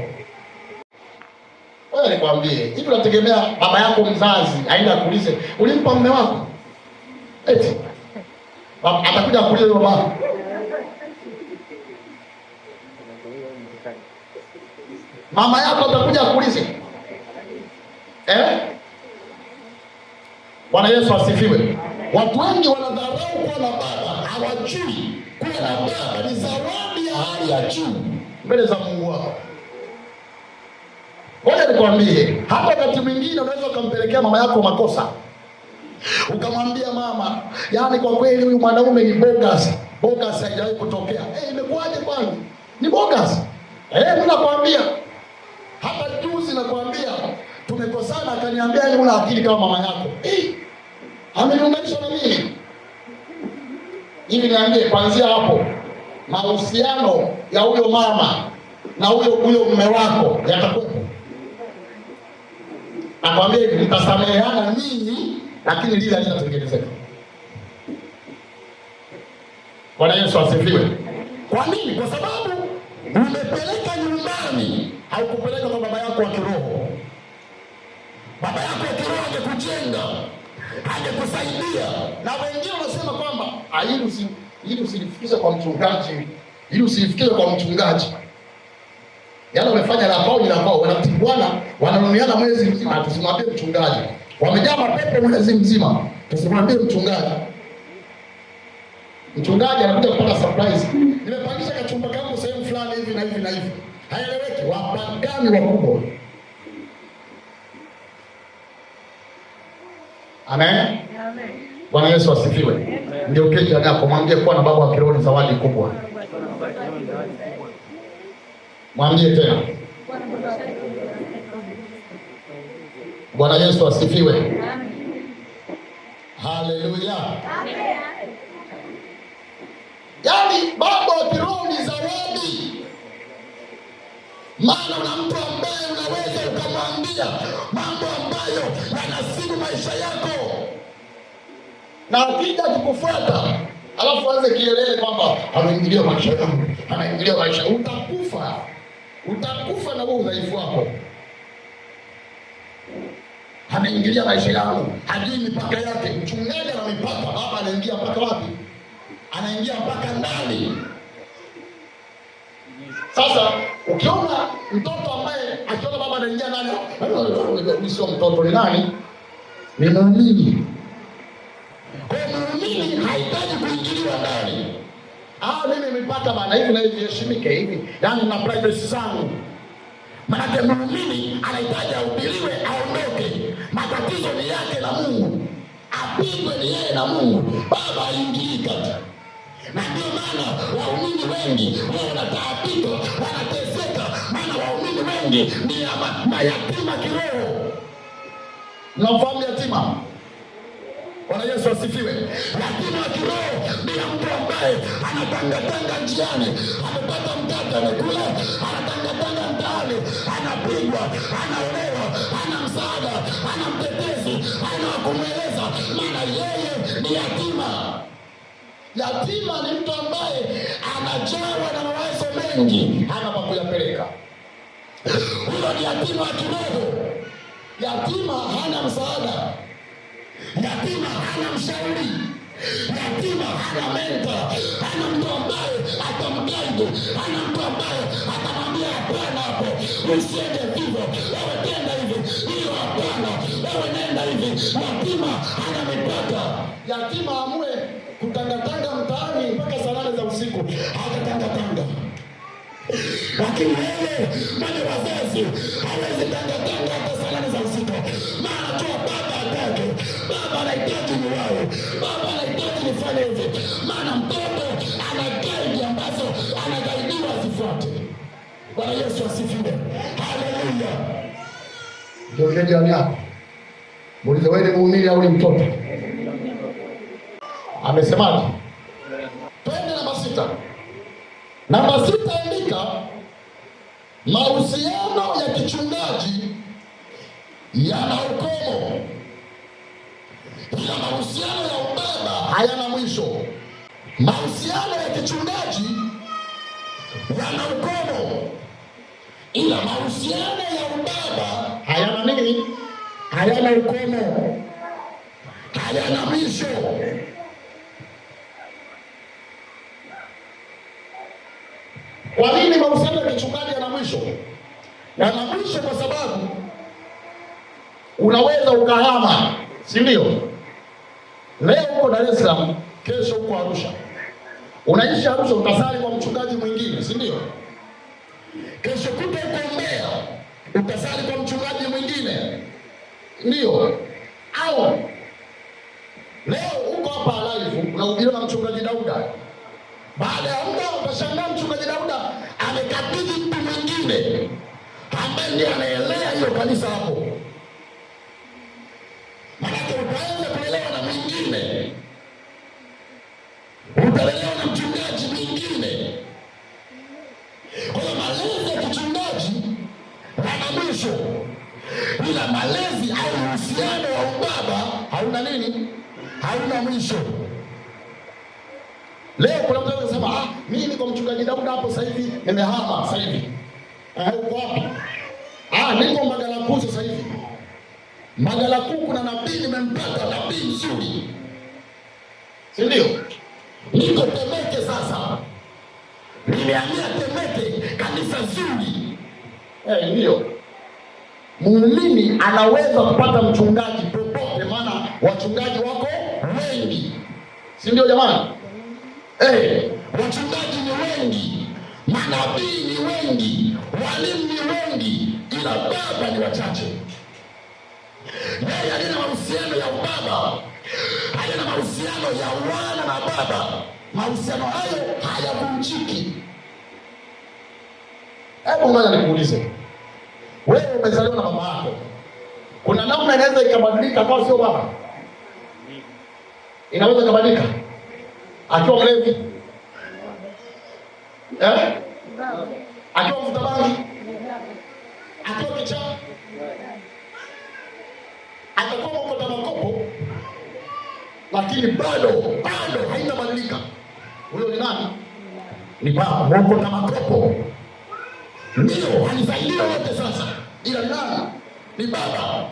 Wewe nikwambie, hivi unategemea baba yako mzazi aenda kuulize, ulimpa mume wako? Eti atakuja kuuliza baba. Mama yako atakuja kuuliza. Bwana Yesu asifiwe. Watu wengi wanadharau kuwa na baba, hawajui kuwa na baba ni zawadi ya hali ya juu mbele za Mungu wako. Ngoja nikwambie, hata wakati mwingine unaweza ukampelekea mama yako makosa. Ukamwambia mama, yaani kwa kweli huyu mwanaume ni bogus. Bogus haijawahi kutokea. Imekuwaje kwani? Ni bogus. Mimi nakwambia, hapa juzi nakwambia tumekosana, akaniambia yeye una akili kama mama yako. Ameniunganisha na mimi. Hivi niambie, kuanzia hapo mahusiano ya huyo mama na huyo mume wako yatakuwepo? Nakwambia hivi, mtasameheana ninyi, lakini lile halitatengenezeka. Bwana Yesu asifiwe. Kwa nini? Kwa sababu umepeleka nyumbani, haukupeleka kwa baba yako wa kiroho. Baba yako wa kiroho angekujenga, angekusaidia. Na wengine wanasema kwamba ili usilifikishe kwa mchungaji, ili usilifikishe kwa mchungaji. Yaani wamefanya la kwao ni la kwao, wanatibwana, wananuiana mwezi mzima, tusimwambie mchungaji. Wamejaa mapepo mwezi mzima, tusimwambie mchungaji. Mchungaji anakuja kupata surprise. Nimepangisha kachumba kangu sehemu fulani hivi na hivi na hivi. Haeleweki, wapagani wakubwa. Amen. Bwana Yesu asifiwe. Ndio kile yako, mwambie kuwa na baba wa kiroho ni zawadi kubwa. Mwambie tena. Bwana Yesu asifiwe. Haleluya. Yaani baba wa kiroho ni zawadi. maana una mtu ambaye unaweza ukamwambia mambo ambayo yanasibu maisha yako, na akija akikufuata alafu anze kielele kwamba anaingilia maisha yangu, anaingilia maisha, utakufa na wewe udhaifu wako. Anaingilia maisha yangu, hajui mipaka yake. Mchungaji ana mipaka. Baba anaingia mpaka wapi? Anaingia mpaka ndani. Sasa ukiona mtoto ambaye akiona baba anaingia ndani, ni sio mtoto, ni nani? Ni muumini. Kwa muumini hahitaji kuingiliwa ndani. Mimi mipaka bana hivi na hivi, heshimike hivi, yaani na privacy zangu. Maana muumini anahitaji ahubiriwe, aondoke. Matatizo ni yake na Mungu, apigwe ni yeye na Mungu, baba aingilika. Na ndio maana waumini wengi wanataabika, wanateseka, maana waumini wengi ni mayatima kiroho. Mnafahamu yatima? Bwana Yesu asifiwe. Yatima wa kiroho ni mtu ambaye anatangatanga njiani, amepata mkate amekula, anatangatanga mtaani, anapigwa, anaolewa, ana msaada, ana mtetezi, ana kumweleza, maana yeye ni yatima. Yatima ni mtu ambaye anajawa na mawazo mengi, hana pa kuyapeleka. Huyo ni yatima wa kiroho. Yatima hana msaada, yatima hana mshauri, yatima hana mentor, hana mtu ambaye atamguide, hana mtu ambaye atamwambia hapana, hapo usiende hivyo, wewe tenda hivi, hiyo hapana, wewe nenda hivi. Yatima hana mipaka. Yatima amue kutangatanga mtaani mpaka saa 8 za usiku, hatatangatanga. Lakini wewe mwenye wazazi hawezi tangatanga hata saa 8 za usiku, maana tu baba hataki, baba anahitaji niwawe, baba anahitaji nifanye hivi, maana mtoto ana guide ambazo anagaidiwa zifuate. Bwana Yesu asifiwe. Haleluya. Ndio jirani yako, muulize wewe ni muumini au ni mtoto? Amesemaje? Twende namba 6. Namba 6, andika mahusiano ya kichungaji yana ukomo. Ila mahusiano ya ubaba hayana mwisho. Mahusiano ya kichungaji yana ukomo, ila mahusiano ya ubaba hayana nini? Hayana ukomo, hayana mwisho. Kwa nini mahusiano ya kichungaji yana mwisho? Yana mwisho kwa sababu unaweza ukahama, si ndio? Leo uko Dar es Salaam, kesho uko Arusha. Unaishi Arusha, utasali kwa mchungaji mwingine, si ndio? Kesho kutwa uko Mbeya, utasali kwa mchungaji mwingine, ndio? Au leo uko hapa live unahubiriwa na mchungaji Dauda. Baada ya muda utashangaa mchungaji Dauda amekabidhi mtu mwingine ambaye ndiye anaelea hiyo kanisa hapo. Maana utaanza kulelewa na mwingine, utalelewa na mchungaji mwingine. Kwa hiyo malezi ya kichungaji yana mwisho, ila malezi au uhusiano wa ubaba hauna nini? Hauna mwisho. Leo kuna mtu anasema mimi niko mchungaji Dauda hapo sasa hivi, nimehama sasa hivi. Uko wapi? Niko Magalaku sasa hivi. Magalaku kuna nabii nimempata, nabii mzuri, si ndio? Niko Temeke sasa, nimehamia Temeke, kanisa zuri. Ndio. Muumini anaweza kupata mchungaji popote, maana wachungaji wako wengi, si ndio jamani? Wachungaji ni wengi, manabii ni wengi, walimu ni wengi, ila baba ni wachache. Yeye alina mahusiano ya ubaba, alina mahusiano ya wana na baba. Mahusiano hayo hayavunjiki. Hebu ngoja nikuulize, wewe umezaliwa na mama yako, kuna namna inaweza ikabadilika kama sio baba? Inaweza ikabadilika akiwa mlevi, akiwa mvuta bangi, akiwa kichaa atakuwa mokota makopo, lakini bado haitabadilika. Huyo ni nani? Ni baba mokota makopo. Ndio hanisaidie wote sasa, ila nani? Ni baba.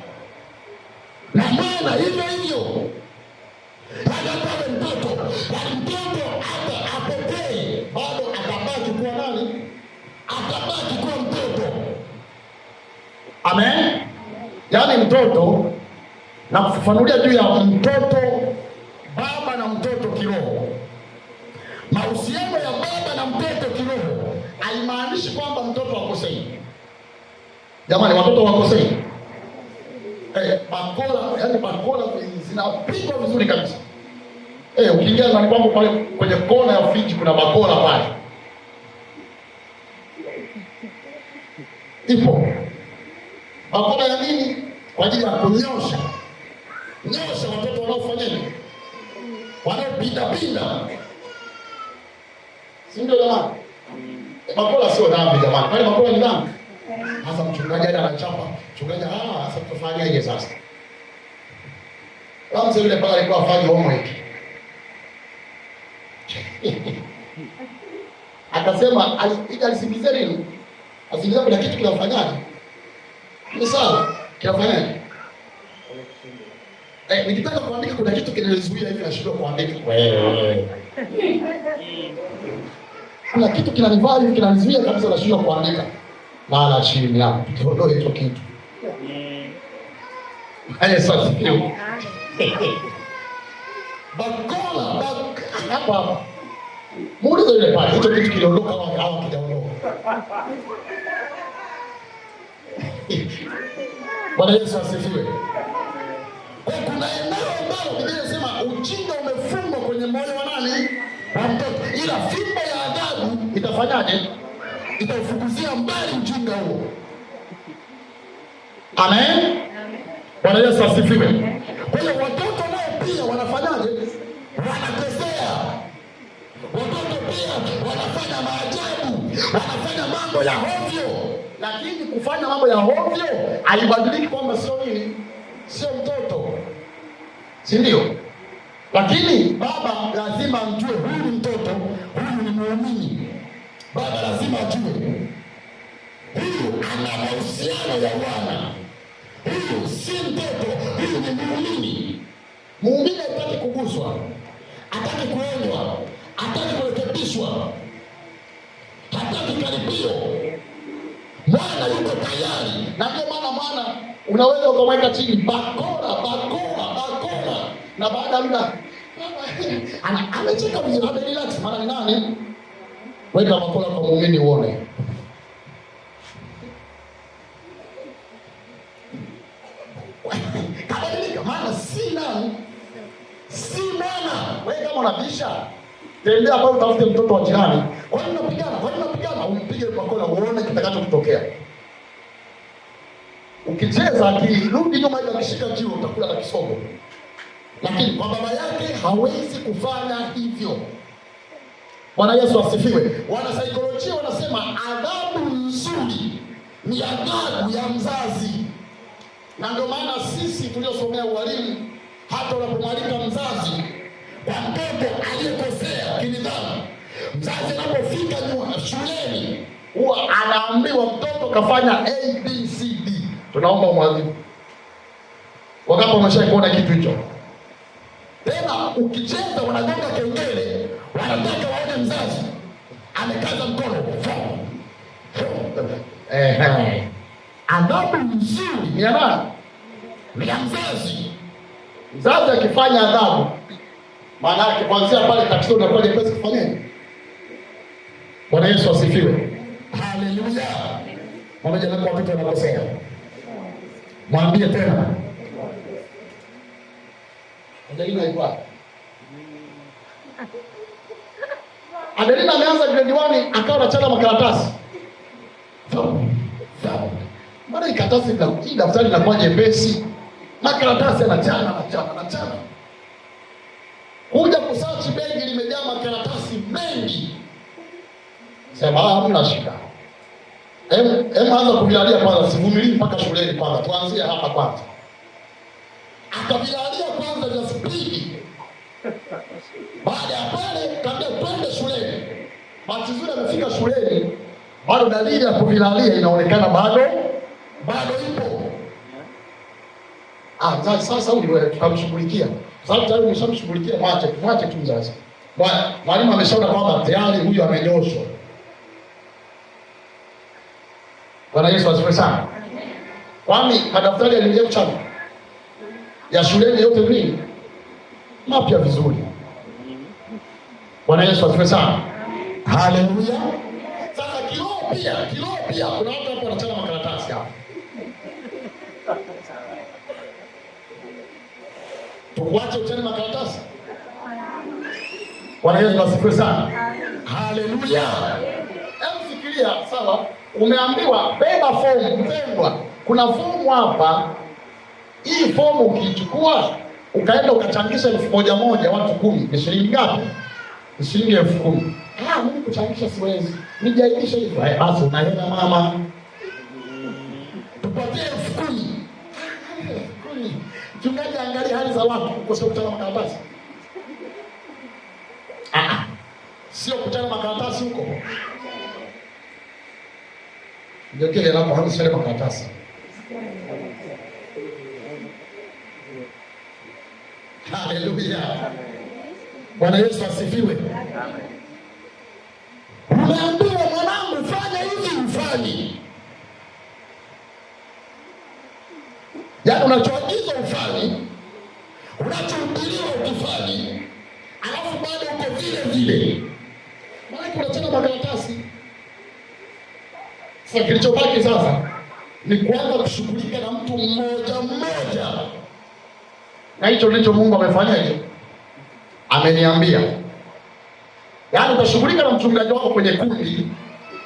Na maana hivyo hata mtoto hata apotee, bado atabaki kuwa nani? Atabaki kuwa mtoto. Amen. Yaani mtoto, na kufafanulia juu ya mtoto baba na mtoto kiroho. Mahusiano ya baba na mtoto kiroho haimaanishi kwamba mtoto akosei. Jamani, watoto wakosei. Bakola zinapigwa vizuri kabisa. Ukiingia ndani kwangu pale kwenye kona ya friji kuna bakola pale. Ipo. Bakola ya nini? Kwa ajili ya kunyosha watoto wanaofanyaje? Wanaopinda. Si ndio jamani? Bakola sio dhambi jamani. Pale bakola ni dhambi. Sasa mchungaji anachapa. Mchungaji sasa tufanyaje sasa? Kama yule pale alikuwa afanye homework. Akasema alisimizia nini? Asimizia kuna kitu kinafanyaje? Ni sawa, kinafanyaje? Nikitaka kuandika kuna kitu kinanizuia hivi nashindwa kuandika. Wewe. Kuna kitu kinanivaa hivi kinanizuia kabisa nashindwa kuandika. Lala chini hapo. Tuondoe hicho kitu. Sasa sio. Bakola hapa. Muulize yule pale, hicho kitu kiliondoka au kijaondoka? Bwana Yesu asifiwe. Kwa kuna eneo ambalo Biblia inasema ujinga umefungwa kwenye moyo wa nani? Wa mtoto. Ila fimbo ya adhabu itafanyaje? Itafukuzia mbali ujinga huo. Amen. Bwana Yesu asifiwe. Kwa hiyo watoto nao pia wanafanyaje? Wanakosea. Watoto pia wanafanya maajabu, wanafanya mambo ya hovyo. Lakini kufanya mambo ya hovyo haibadiliki kwamba sio nini? Sio mtoto. Si ndio? Lakini baba lazima amjue huyu ni mtoto, huyu ni muumini. Baba lazima ajue huyu ana mahusiano ya wana. Huyu si mtoto, huyu ni muumini. Muumini hataki kuguswa, hataki kuonywa, hataki kurekebishwa, hataki karibio. Mwana yuko tayari. Na ndio maana mwana unaweza ukamweka chini bakola. Na baada ya muda amecheka vizuri, amerelax. Maana ni nani? Weka bakola kwa muumini uone. Kabadilika, maana si nani? Si mwana. Wewe kama unabisha, tembea hapo utafute mtoto wa jirani. Kwa nini unapigana? Umpige bakola uone kitakachotokea. Ukicheza akirudi nyuma ile akishika jiwe utakula na kisogo. Lakini kwa baba yake hawezi kufanya hivyo. Bwana Yesu asifiwe. Wanasaikolojia wanasema adhabu nzuri ni adhabu ya mzazi. Na ndio maana sisi tuliosomea ualimu, hata unapomwalika mzazi kwa mtoto aliyekosea kinidhamu, mzazi anapofika shuleni huwa anaambiwa mtoto kafanya ABCD, tunaomba mwalimu. Wangapi wameshawahi kuona kitu hicho? Tena ukicheza wanagonga kengele, wanataka waone mzazi amekaza mkono. Adhabu nzuri ni ya nani? Ni ya mzazi. Mzazi akifanya adhabu, maana yake kuanzia pale tatizo linakuwa jepesi kufanyaje? Bwana Yesu asifiwe. Haleluya. Mmoja na watoto wanakosea. Mwambie tena. Adelina yuko. Adelina ameanza grade 1 akawa anachana makaratasi. Mbona karatasi hii daftari linakuwa jepesi? Makaratasi anachana. Kuja kusearch begi limejaa makaratasi mengi. Sema hamna shida. Anza kuvilalia kwanza, sivumilii mpaka shuleni kwanza. Tuanzie hapa kwanza. Akavilalia kwanza vya spidi. Baada ya pale kaambia twende shuleni. Bahati nzuri amefika shuleni, bado dalili ya kuvilalia inaonekana bado ipo. Sasa huyu tukamshughulikia. Sababu tayari umeshamshughulikia, mwache tu sasa. Mwalimu ameshaona kwamba tayari huyu amenyoshwa. Bwana Yesu asifiwe sana. Kwani madaftari yaliingia mchana ya shuleni yote nini? Mapya vizuri. Bwana Yesu asifiwe sana. Haleluya. Sasa kiroho pia kuna watu hapo wanachana makaratasi hapa. Tukuache uchane makaratasi? Bwana Yesu asifiwe sana. Haleluya. Fikiria, sawa, umeambiwa beba fomu, mpendwa. Kuna fomu hapa. Hii fomu ukichukua ukaenda ukachangisha 1,000 watu 10, ni shilingi ngapi? Ni shilingi 10,000. Mimi kuchangisha siwezi. Nijaibisha hivyo. Basi unaenda mama. Tupatie 10,000. Mchungaji angalia hali za watu kwa sababu kutana makaratasi. Sio kutana makaratasi huko. Ndio kile hapo hanisema makaratasi. Haleluya. Bwana Yesu asifiwe. Unaambiwa mwanangu fanya hivi ufanye. Yaani unachoagizwa ufanye, unachohubiriwa ukifanye, alafu bado uko vile. Maana unachana makaratasi. Sasa kilichobaki sasa ni kuanza kushughulika na mtu mmoja. Na hicho ndicho Mungu amefanyaje? Ameniambia. Yaani utashughulika na mchungaji wako kwenye kundi,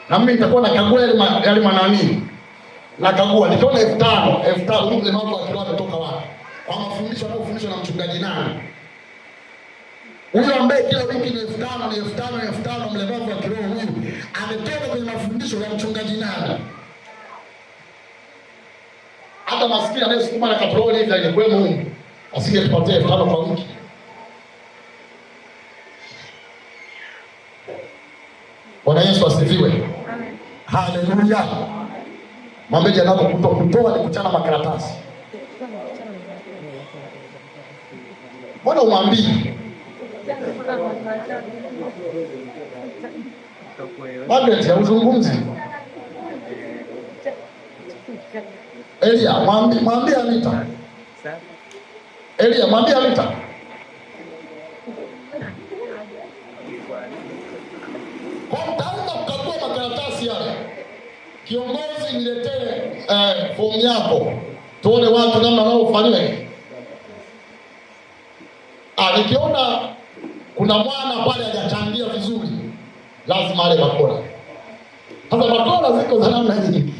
na mimi nitakuwa nakagua yale manani. Nakagua nikaona 5,000 yule mambo ya kiroho ametoka wapi? Kwa mafundisho anayofundishwa na mchungaji nani? Huyo ambaye kila wiki ni 5,000 mlemavu wa kiroho huyu ametoka kwenye mafundisho ya mchungaji nani? Hata maskini anayesukuma na katroli hivi alikuwa Mungu asingetupatia 5,000 kwa wiki. Bwana Yesu asifiwe. Amen. Haleluya. Mambo yanako kutoa ni kuchana makaratasi. Mbona umwambii? Magnet ya uzungumzi. Elia, mwambie Anita. Elia, mwambie Anita. Kwa mtaanza kukagua makaratasi yale. Kiongozi niletee fomu yako. Tuone watu namna wanaofanywa. Nikiona kuna mwana pale hajachangia vizuri, lazima ale bakora. Sasa bakora ziko za namna nyingi.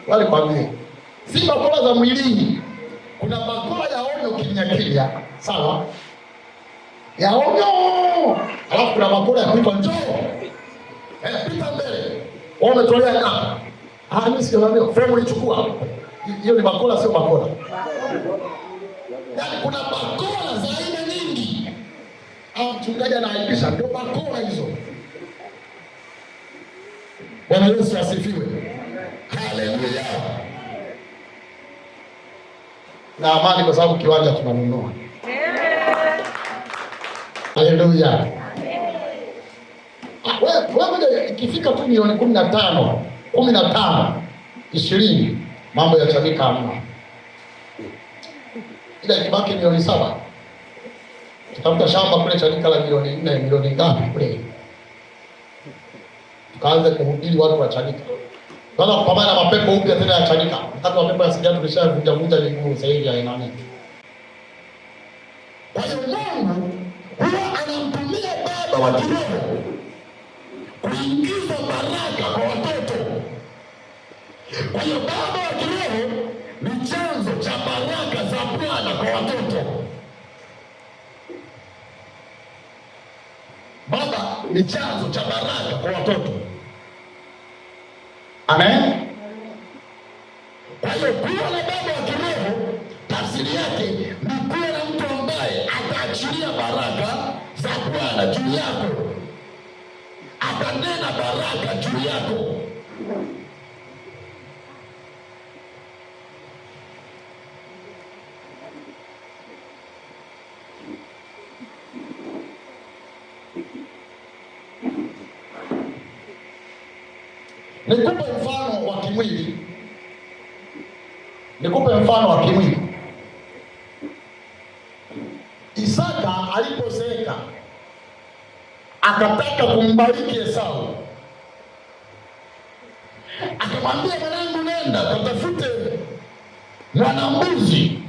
Wale kwambie, si bakora za mwilini. Kuna bakora ya onyo kimya, sawa? Ya onyo. Alafu kuna bakora ya kuitwa njoo. Pita mbele. Wametolea hapa. Mimi sijaambia fomu ichukua. Hiyo ni bakora, sio bakora. Yaani kuna bakora za aina nyingi. Mchungaji anaaibisha, ndio bakora hizo. Bwana Yesu asifiwe. Haleluya. Na amani kwa sababu kiwanja tunanunua. Haleluya. Wewe ikifika tu milioni 15, 20, mambo ya Chanika hamna. Ila ikibaki milioni 7, tutafuta shamba kule Chanika la milioni 4, milioni ngapi kule. Tukaanza kuhubiri watu wa Chanika. Tuanza kupambana na mapepo upya tena ya Chanika. Wakati mapepo ya sijatu tulishavunja miguu sasa hivi ya nani. Kwa hiyo Mungu huwa anamtumia baba wa kiroho kuingiza baraka kwa watoto. Kwa hiyo baba wa kiroho ni chanzo cha baraka za Bwana kwa watoto. Baba ni chanzo cha baraka kwa watoto. Amen. Kwa hiyo kuwa na baba wa kiroho tafsiri yake ni kuwa na mtu ambaye ataachilia baraka za Bwana juu yako, atanena baraka juu yako. Nikupe mfano wa kimwili. Isaka alipozeeka akataka kumbariki Esau. Akamwambia, mwanangu, nenda katafute mwanambuzi,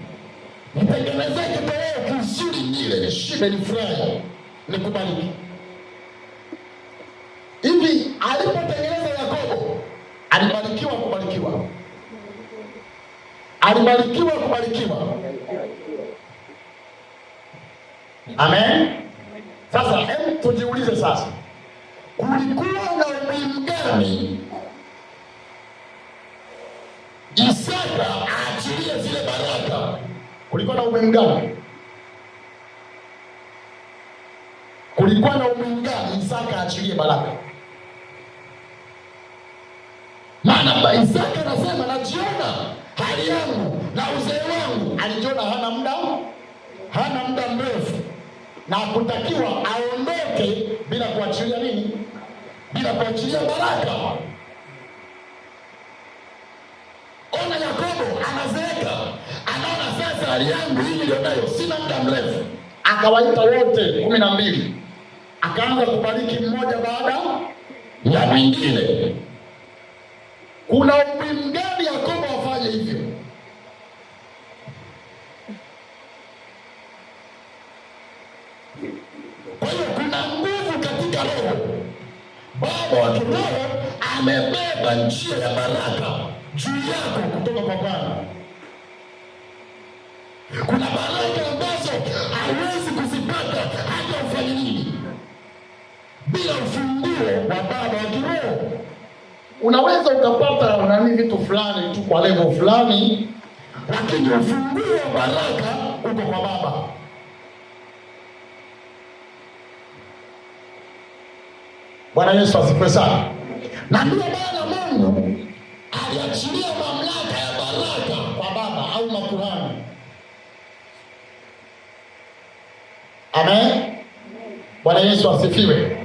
nitengenezee kitoweo kizuri, nile nishibe, nifurahi, nikubariki. Hivi alipotengeneza Yakobo alibarikiwa kubarikiwa? Alibarikiwa kubarikiwa. Amen. Sasa hebu tujiulize sasa, kulikuwa na umuhimu gani Isaka aachilie zile baraka? Kulikuwa na umuhimu gani? Kulikuwa na umuhimu gani Isaka aachilie baraka? Maana Isaka anasema, najiona hali yangu na uzee wangu. Alijiona hana muda mrefu na kutakiwa aondoke bila kuachilia nini? Bila kuachilia baraka. Ona, Yakobo anazeeka, anaona sasa hali yangu hii nilionayo sina muda mrefu. Akawaita wote 12, akaanza kubariki mmoja baada ya mwingine. Kuna umuhimu gani Yakobo afanye hivyo? Kwa hiyo kuna nguvu katika roho. Baba wa kiroho amebeba njia ya baraka juu yako kutoka kwa Bwana. Kuna baraka ambazo hawezi kuzipata hata ufanye nini bila ufunguo wa baba wa kiroho. Unaweza ukapata vitu fulani tu kwa level fulani, lakini ufunguo wa baraka uko kwa baba. Bwana Yesu asifiwe sana. Na ndio maana Mungu aliachilia mamlaka ya baraka kwa baba au makuhani. Amen. Bwana Yesu asifiwe.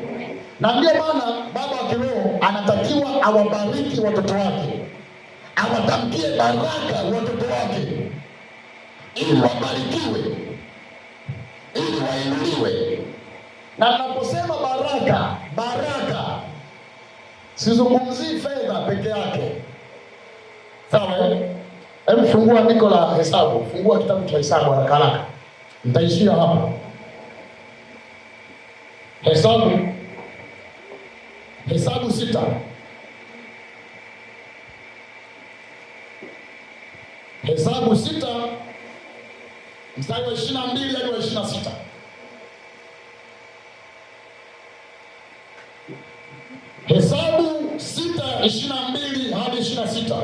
Na ndio maana baba wa kiroho anatakiwa awabariki watoto wake, awatamkie baraka watoto wake, ili wabarikiwe, ili wainuliwe. Na ninaposema baraka sizungumzii fedha peke yake. Sawa? Hebu fungua andiko la Hesabu, fungua kitabu cha Hesabu haraka. Nitaishia hapa. Hesabu 6. Hesabu 6 mstari wa 22 hadi wa 26. Hesabu 6:22 hadi 26.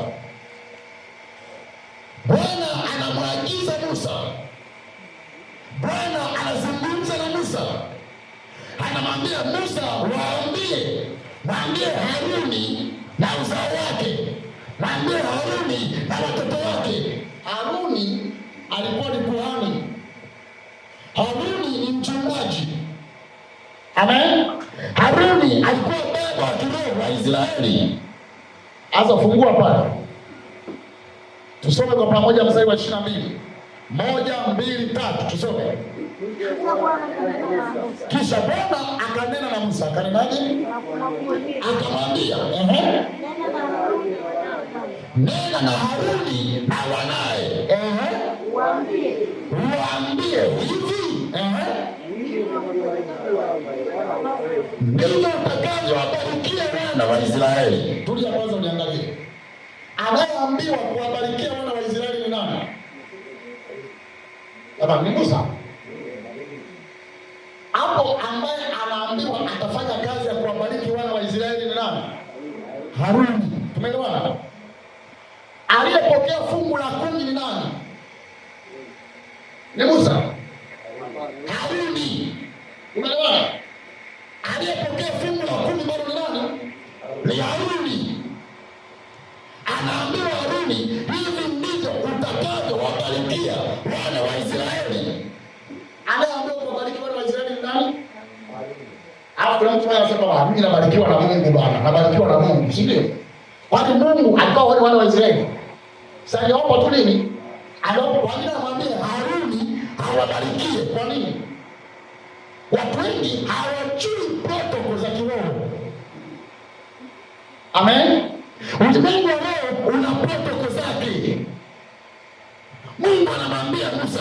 Bwana anamwagiza Musa. Bwana anazungumza na Musa. Anamwambia Musa, mwambie Haruni na uzao wake, mwambie Haruni na watoto wake. Haruni alikuwa ni kuhani. Haruni ni mchungaji. Amen. Haruni alikuwa baba wa kiroho wa Israeli. Asa fungua pale, tusome kwa pamoja mstari wa 22. 1, 2, 3, tusome. Kisha Bwana akanena na Musa. Akanenaje? Akamwambia, nena na Haruni na wanaye, waambie hivi, ndivyo utakavyowabarikia wana wa Israeli. Tulia kwanza uniangalie. Anayeambiwa kuwabarikia wana wa Israeli ni nani? Baba, ni Musa. Hapo ambaye anaambiwa atafanya kazi ya kuwabariki wana wa Israeli ni nani? Haruni. Tumeelewana? Aliyepokea fungu la 10 ni nani? Ni Musa. Haruni. Umeelewana? Aliyepokea fungu la 10 bado ni nani? Ni Haruni. Anaambiwa Haruni, hivi ndivyo utakavyowabarikia wana wa Israeli. Anaambiwa kuwabariki wana wa Israeli ni nani? Hapo kuna mtu anasema mimi nabarikiwa na Mungu bwana, nabarikiwa na Mungu, si ndio? Kwani Mungu alikuwa wale wana wa Israeli. Sasa hapo tu nini? Anamwambia Haruni awabarikie. Kwa nini? Watu wengi hawajui protokoli za kiroho. Amen. Ulimwengu wa leo una protokoli zake. Mungu anamwambia Musa,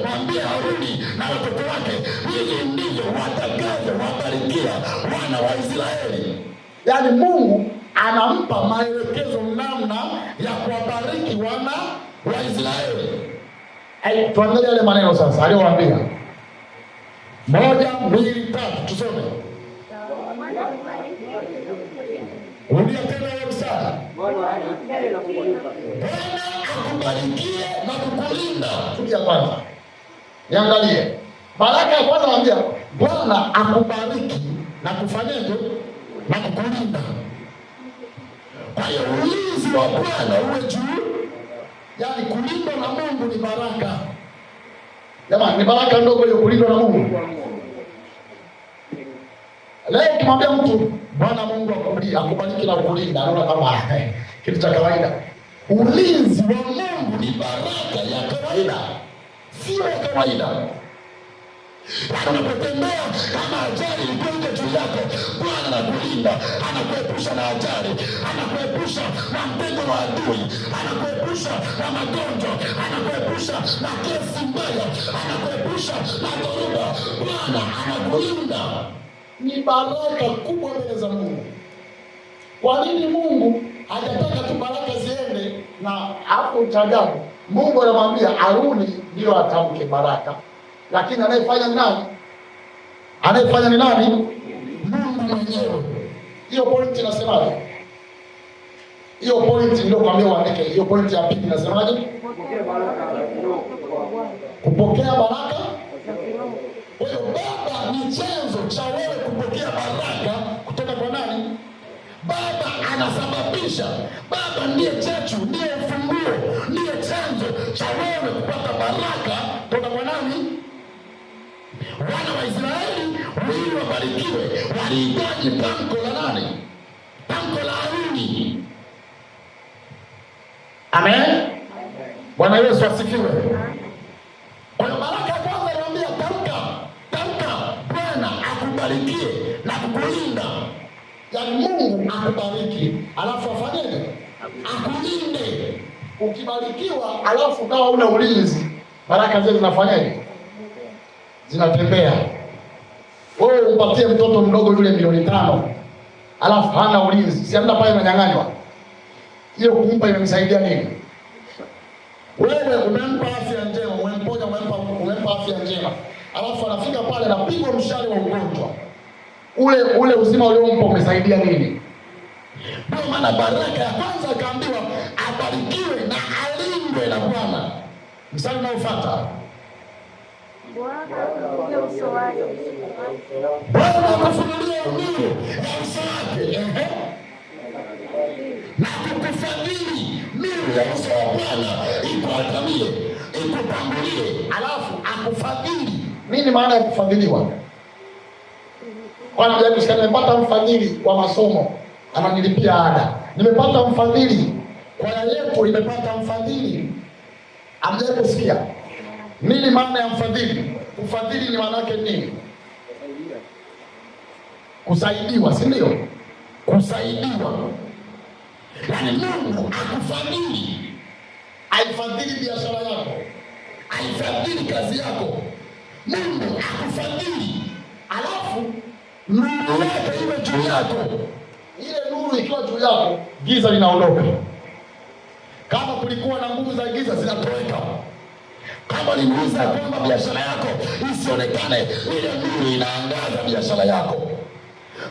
mwambie Haruni na watoto wake, hivi ndivyo watakavyowabarikia wana wa Israeli. Yaani Mungu anampa maelekezo namna ya kuwabariki wana wa Israeli. Tuangalie yale maneno sasa aliyowaambia. 1, 2, 3 tusome. Rudia tena hiyo mstari. Bwana akubarikie na kukulinda. Tulia kwanza. Niangalie. Baraka ya kwanza anambia Bwana akubariki na kufanyaje? Na kukulinda. Kwa hiyo ulinzi wa Bwana uwe juu. Yaani kulindwa na Mungu ni baraka. Jamani, ni baraka ndogo hiyo kulindwa na Mungu. Leo ukimwambia mtu Bwana Mungu akubariki na kukulinda, anaona kama kitu cha kawaida. Ulinzi wa Mungu ni baraka ya kawaida, sio ya kawaida. Unapotembea kama ajali ikuja juu yako, Bwana anakulinda, anakuepusha na ajali, anakuepusha na mtego wa adui, anakuepusha na magonjwa, anakuepusha na kesi mbaya, anakuepusha na dhoruba. Bwana anakulinda. Ni baraka kubwa mbele za Mungu. Kwa nini Mungu hajataka tu baraka ziende na hapo utajabu? Mungu anamwambia Haruni ndio atamke baraka. Lakini anayefanya ni nani? Anayefanya ni nani? Mungu mwenyewe. Hiyo point inasemaje? Hiyo point ndio kwambia uandike. Hiyo point ya pili inasemaje? Kupokea baraka. Kupokea baraka. Kwa hiyo baba ni chanzo cha wewe kupokea baraka kutoka kwa nani? Baba anasababisha. Baba ndiye chachu, ndiye funguo, ndiye chanzo cha wewe kupata baraka kutoka kwa nani? Wana wa Israeli ili wabarikiwe walihitaji tamko la nani? Tamko la Haruni. Amen. Bwana Yesu asifiwe. Kwa hiyo baraka ya kwanza anamwambia tamka Bwana akubarikie na kukulinda. Yaani Mungu akubariki, alafu afanyeje? Akulinde. Ukibarikiwa alafu kawa una ulinzi, baraka zile zinafanyaje? Zinatembea. Wewe umpatie mtoto mdogo yule $5,000,000 alafu hana ulinzi, si amna pale ananyang'anywa. Hiyo kumpa imemsaidia nini? Wewe umempa afya njema, umempa afya njema, alafu anafika pale anapigwa mshale wa ugonjwa. Ule uzima uliompa umesaidia nini? Ndio maana baraka ya kwanza akaambiwa abarikiwe na alindwe na Bwana. Mstari unaofuata, Bwana akufunulie uso wake. Bwana akufunulie nuru ya uso wake. Na kukufadhili nuru ya uso wa Bwana ikuangalie, ikutangulie, alafu akufadhili. Nini maana ya kufadhiliwa? Bwana mjani usikani, nimepata mfadhili wa masomo ananilipia ada. Nimepata mfadhili kwa yetu, nimepata mfadhili. Amjaye kusikia nini maana ya mfadhili? Ufadhili ni maana yake nini? Kusaidiwa, si ndio? Kusaidiwa. Yaani Mungu akufadhili. Aifadhili biashara yako, aifadhili kazi yako. Mungu akufadhili, alafu nuru yake iwe juu yako. Ile nuru ikiwa juu yako, giza linaondoka. Kama kulikuwa na nguvu za giza zinatoweka. Kama ni nguvu za kwamba biashara yako isionekane, ile nuru inaangaza biashara yako.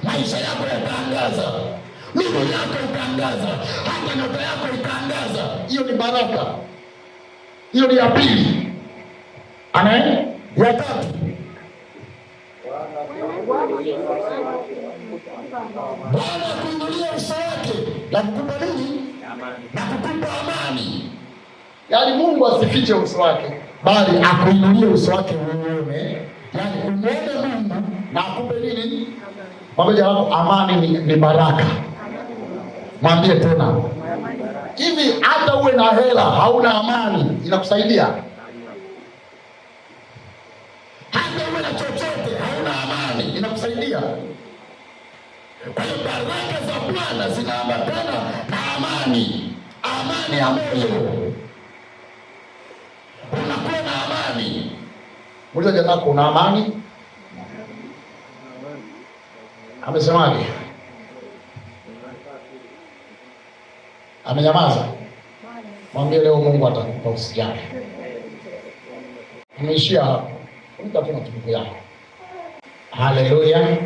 Maisha yako yataangaza. nuru yako itaangaza, hata nyota yako itaangaza. Hiyo ni baraka. Hiyo ni ya pili. Amen. Ya tatu, Bwana kuinulia uso wake na kukupa nini? Na kukupa amani. Yaani Mungu asifiche uso wake, bali akuinulie uso wake uone. Yaani umuone Mungu na akupe nini? Mwambie wako amani ni baraka. Mwambie tena. Hivi hata uwe na hela hauna amani inakusaidia? Hata uwe na chochote hauna amani inakusaidia? Kwa hiyo baraka za Bwana zinaambatana na amani. Amani ya moyo. Unakuwa na amani. Muulize jirani yako, una amani? Amesemaje? Amenyamaza? Mwambie leo Mungu atakupa usijali. Tumeishia hapo. Unataka tukupe yako. Haleluya.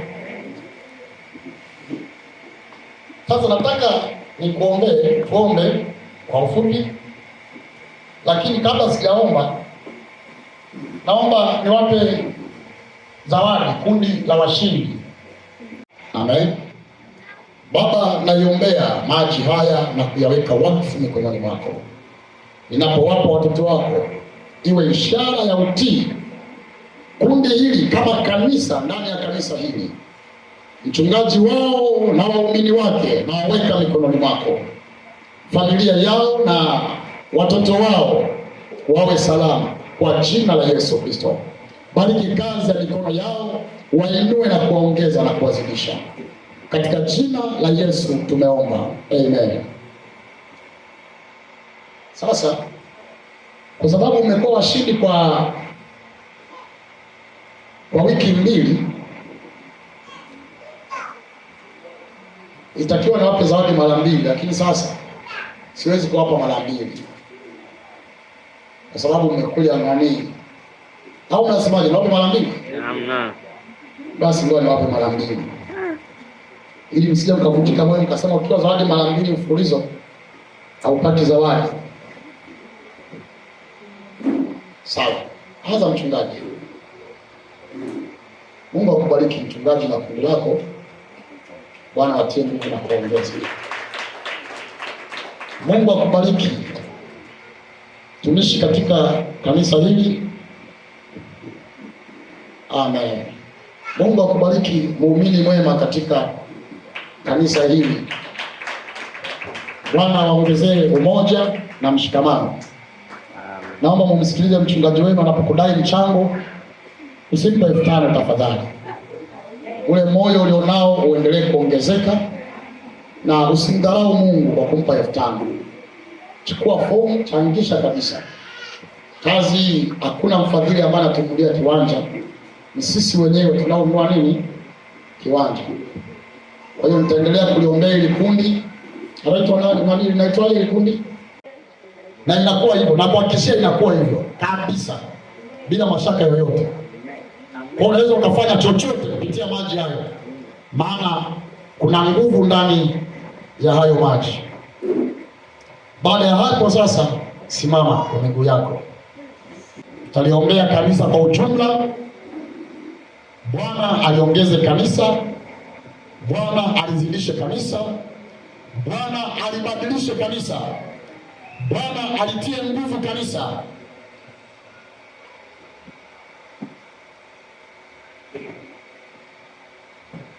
Sasa nataka tuombe kwa ufupi. Lakini kabla sijaomba, naomba niwape zawadi kundi la washindi. Amen. Baba, naiombea maji haya na kuyaweka wakfu mikononi mwako. Ninapowapa watoto wako, iwe ishara ya utii. Kundi hili kama kanisa, ndani ya kanisa hili, mchungaji wao na waumini wake nawaweka mikononi mwako. Familia yao na watoto wao wawe salama kwa jina la Yesu Kristo. Bariki kazi ya mikono yao, wainue na kuwaongeza na kuwazidisha. Katika jina la Yesu tumeomba. Amen. Sasa kwa sababu umekuwa washindi kwa wiki mbili, itakiwa niwape zawadi mara mbili, lakini sasa siwezi kuwapa mara mbili. Kwa sababu umekuja nani? Au unasemaje? Niwape mara mbili? Hamna. Basi ngoja niwape mara mbili. Ili msije mkavunjika moyo mkasema ukiwa zawadi mara mbili mfululizo haupati zawadi. Sawa. Anza mchungaji. Mungu akubariki mchungaji na kundi lako. Bwana atie nguvu na kuongeza. Mungu akubariki tumishi katika kanisa hili. Amen. Mungu akubariki muumini mwema katika kanisa hili. Bwana waongezee umoja na mshikamano. Naomba mumsikilize mchungaji wenu anapokudai mchango. Usimpe 5,000 tafadhali. Ule moyo ulionao uendelee kuongezeka na usimdharau Mungu kwa kumpa 5,000. Chukua fomu, changisha kabisa. Kazi hii hakuna mfadhili ambaye anatunulia kiwanja. Ni sisi wenyewe tunaonunua nini? Kiwanja. Kwa hiyo nitaendelea kuliombea hili kundi. Inaitwa hili kundi? Na inakuwa hivyo, na kuhakikishia inakuwa hivyo kabisa bila mashaka yoyote. Kwa unaweza ukafanya chochote kupitia maji hayo, maana kuna nguvu ndani ya hayo maji. Baada ya hapo sasa, simama kwa miguu yako. Tutaliombea kanisa kwa ujumla. Bwana aliongeze kanisa, Bwana alizidishe kanisa, Bwana alibadilishe kanisa, Bwana alitie nguvu kanisa.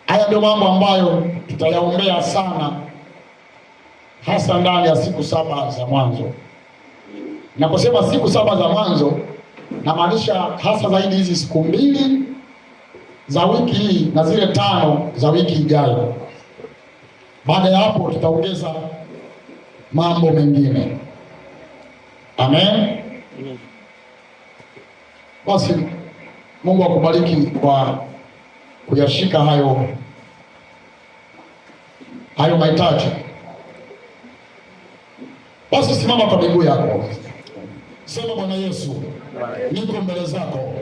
Haya ndio mambo ambayo tutayaombea sana, hasa ndani ya siku 7 za mwanzo. Naposema siku 7 za mwanzo, namaanisha hasa zaidi hizi siku 2 za wiki hii na zile 5 za wiki ijayo. Baada ya hapo tutaongeza mambo mengine. Amen. Basi Mungu akubariki kwa kuyashika hayo mahitaji. Basi simama kwa miguu yako. Sema, Bwana Yesu, niko mbele zako.